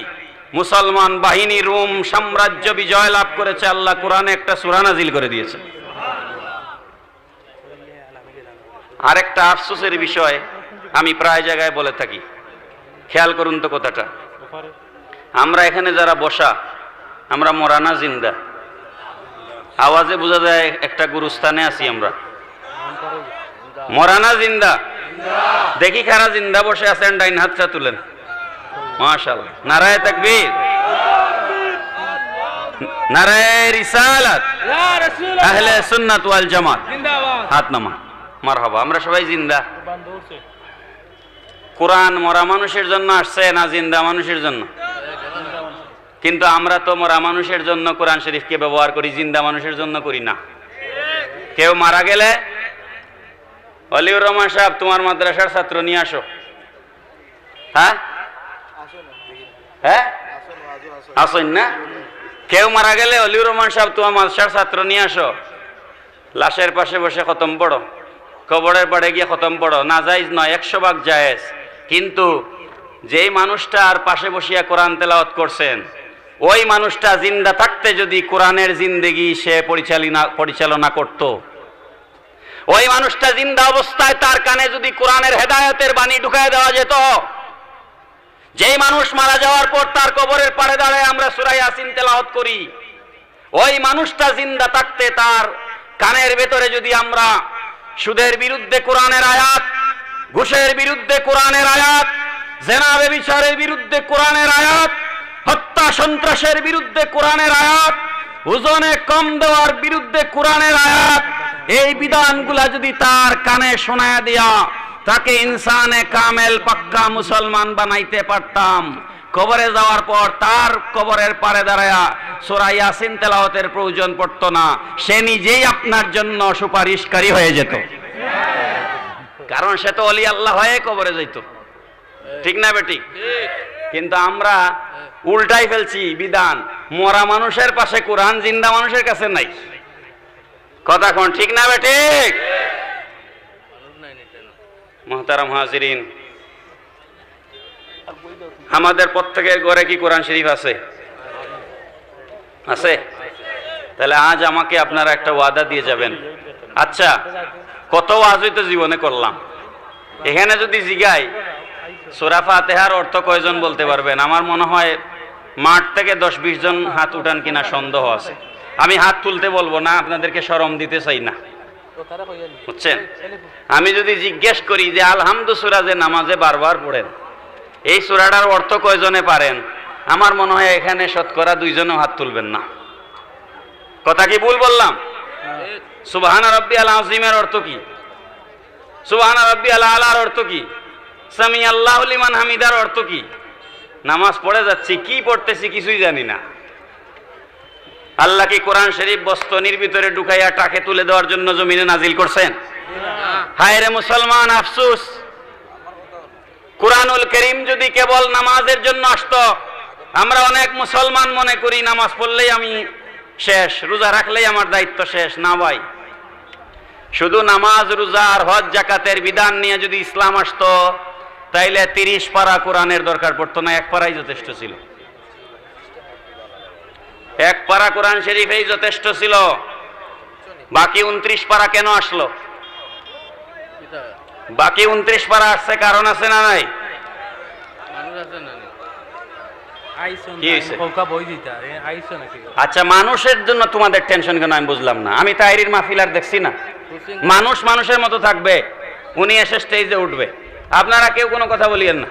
মুসলমান বাহিনী রোম সাম্রাজ্য বিজয় লাভ করেছে। আল্লাহ কোরআনে একটা সূরা নাজিল করে দিয়েছে। আরেকটা আফসোসের বিষয় আমি প্রায় জায়গায় বলে থাকি, খেয়াল করুন তো কথাটা। আমরা এখানে যারা বসা, আমরা মরা না জিন্দা? আওয়াজে বোঝা যায় একটা গুরুস্থানে আছি আমরা। মরা না জিন্দা? দেখি কারা জিন্দা বসে আছেন, ডাইন হাতটা তুলেন। মাশাআল্লাহ, নারায়ে তাকবীর, নারায়ে রিসালাত, আহলে সুন্নাত ওয়াল জামাত জিন্দাবাদ, হাত নামা, মারহাবা। আমরা সবাই জিন্দা। কোরআন মরা মানুষের জন্য আসছে না জিন্দা মানুষের জন্য? কিন্তু আমরা তো মরা মানুষের জন্য কোরআন শরীফকে ব্যবহার করি, জিন্দা মানুষের জন্য করি না। কেউ মারা গেলে অলিউর রহমান সাহেব তোমার মাদ্রাসার ছাত্র নিয়ে আসো। হ্যাঁ হ্যাঁ, আসেন না? কেউ মারা গেলে অলিউর রহমান সাহেব তোমার মাদ্রাসার ছাত্র নিয়ে আসো। লাশের পাশে বসে খতম পড়ো, কবরের পাড়ে গিয়ে খতম পড়ো। না জায়েজ নয়, 100 ভাগ জায়েজ। কিন্তু যেই মানুষটা আর পাশে বসিয়া কোরআন তেলাওয়াত করছেন, ওই মানুষটা জিন্দা থাকতে যদি কোরআনের জিন্দেগি সে পরিচালনা করত, ওই মানুষটা জিন্দা অবস্থায় তার কানে যদি কোরআনের হেদায়েতের বাণী ঢুকায় দেওয়া যেত, যেই মানুষ মারা যাওয়ার পর তার কবরের পাড়ে দাঁড়ায় আমরা সূরা ইয়াসিন তেলাওয়াত করি, ওই মানুষটা জিন্দা থাকতে তার কানের ভেতরে যদি আমরা সুদের বিরুদ্ধে কোরআনের আয়াত, ঘুষের বিরুদ্ধে কোরআনের আয়াত, জেনা ব্যভিচারের বিরুদ্ধে কোরআনের আয়াত, হত্যা সন্ত্রাসের বিরুদ্ধে কোরআনের আয়াত, ওজনে কম দেওয়ার বিরুদ্ধে কোরআনের আয়াত, এই বিধানগুলা যদি তার কানে শোনায়া দিয়া তাকে ইনসানে কামেল পাক্কা মুসলমান বানাইতে পারতাম, কবরে যাওয়ার পর তার কবরের পারে দাঁড়ায়া সূরা ইয়াসিন তেলাওয়াতের প্রয়োজন পড়তো না। সে নিজেই আপনার জন্য সুপারিশকারী হয়ে যেত, কারণ সে তো ওলি আল্লাহ হয়ে কবরে যাইত। ঠিক না বেটি? কিন্তু আমরা উল্টাই ফেলছি বিধান। মরা মানুষের পাশে কোরআন, জিন্দা মানুষের কাছে নাই। কথা কোন ঠিক না বেটি? মুহতারাম হাজিরিন, আমাদের প্রত্যেকের ঘরে কি কোরআন শরীফ আছে? আছে? তাহলে আজ আমাকে আপনারা একটা ওয়াদা দিয়ে যাবেন। আচ্ছা, কত ওয়াজই তো জীবনে করলাম, এখানে যদি জিগাই সূরা ফাতিহার অর্থ কয়জন বলতে পারবেন? আমার মনে হয় মাঠ থেকে 10-20 জন হাত উঠান কিনা সন্দেহ আছে। আমি হাত তুলতে বলবো না, আপনাদেরকে শরম দিতে চাই না, বুঝছেন? আমি যদি জিজ্ঞেস করি যে আলহামদু সূরা যে নামাজে বারবার পড়েন, এই সূরাটার অর্থ কয়জনে পারেন? আমার মনে হয় এখানে শতকরা 2 জনও হাত তুলবেন না। কথা কি ভুল বললাম? সুবহানা রাব্বিয়াল আযীমের অর্থ কি? সুবহানা রাব্বিয়াল আলার অর্থ কি? সামি আল্লাহু লিমান হামিদার অর্থ কি? নামাজ পড়ে যাচ্ছি, কি পড়তেছি কিছুই জানি না। আল্লাহ কি কোরআন শরীফ বস্তনির ভিতরে ঢুকাইয়া টাকে তুলে দেওয়ার জন্য জমিনে নাজিল করছেন? হায় রে মুসলমান, আফসোস। কুরআনুল কারীম যদি কেবল নামাজের জন্য আসতো, আমরা অনেক মুসলমান মনে করি নামাজ পড়লেই আমি শেষ, রোজা রাখলেই আমার দায়িত্ব শেষ। না ভাই, শুধু নামাজ, রোজা আর হজ যাকাতের বিধান নিয়ে যদি ইসলাম আসতো, তাইলে 30 পারা কোরআনের দরকার পড়তো না, 1 পারাই যথেষ্ট ছিল। 1 পারা কোরআন শরীফেই যথেষ্ট ছিল। বাকি 29 পারা কেন আসলো? বাকি 29 পারা আসছে কারণ আছে না নাই? কি হয়েছে? আচ্ছা, মানুষের জন্য তোমাদের টেনশন কেন আমি বুঝলাম না। আমি তাইরির মাহফিল আর দেখছি না। মানুষ মানুষের মতো থাকবে, উনি এসে স্টেজে উঠবে, আপনারা কেউ কোনো কথা বলিয়েন না।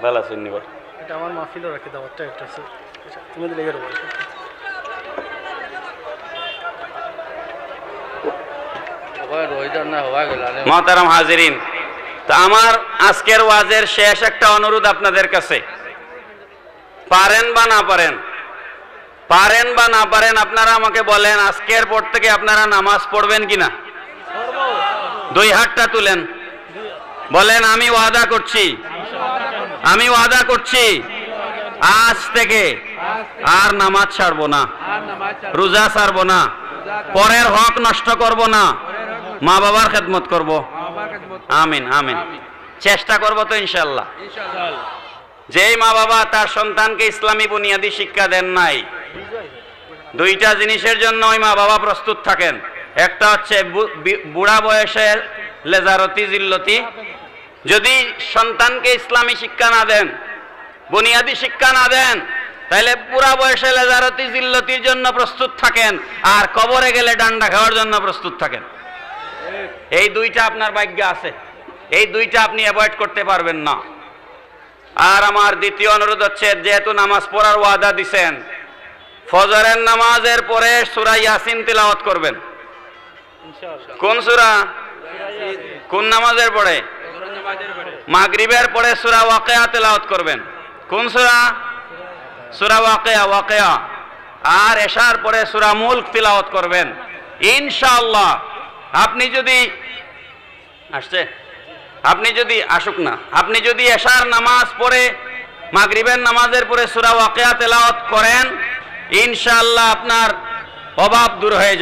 ভালো আছেন নি? এটা আমার মাহফিলও রাখি দাওয়াতটা একটা আছে, তুমি দিলে গেরো মহতারাম হাজিরিন, তো আমার আজকের ওয়াজের শেষ একটা অনুরোধ আপনাদের কাছে, পারেন বা না পারেন, পারেন বা না পারেন, আপনারা আমাকে বলেন আজকের পর থেকে আপনারা নামাজ পড়বেন কিনা? দুই হাতটা তুলেন, বলেন আমি ওয়াদা করছি, আমি ওয়াদা করছি আজ থেকে আর নামাজ ছাড়বো না, রোজা ছাড়বো না, পরের হক নষ্ট করব না, মা বাবার খেদমত করব। আমিন আমিন। চেষ্টা করব তো ইনশাআল্লাহ। যেই মা বাবা তার সন্তানকে ইসলামী বুনিয়াদী শিক্ষা দেন নাই, দুইটা জিনিসের জন্য ওই মা বাবা প্রস্তুত থাকেন। একটা হচ্ছে বুড়া বয়সের লেজারতি জিল্লতি, যদি সন্তানকে ইসলামী শিক্ষা না দেন, বুনিয়াদী শিক্ষা না দেন, তাহলে বুড়া বয়সে লেজারতি জিল্লতির জন্য প্রস্তুত থাকেন, আর কবরে গেলে ডান্ডা খাওয়ার জন্য প্রস্তুত থাকেন। এই দুইটা আপনার ভাগ্যে আছে, এই দুইটা আপনি অ্যাভয়েড করতে পারবেন না। আর আমার দ্বিতীয় অনুরোধ হচ্ছে, যেহেতু নামাজ পড়ার ওয়াদা দিছেন, ফজরের নামাজের পরে সূরা ইয়াসিন তিলাওয়াত করবেন। কোন সূরা? কোন নামাজের পরে? মাগরিবের পরে সূরা ওয়াকিয়া তিলাওয়াত করবেন। কোন সূরা? সূরা ওয়াকিয়া, ওয়াকিয়া। আর এশার পরে সূরা মুলক তিলাওয়াত করবেন ইনশাআল্লাহ। আপনি যদি আসছে, আপনি যদি আসুক না, আপনি যদি এশার নামাজ পড়ে মাগরিবের নামাজের পরে সূরা ওয়াকিয়া তেলাওয়াত করেন, ইনশাআল্লাহ আপনার অভাব দূর হয়ে যাবে।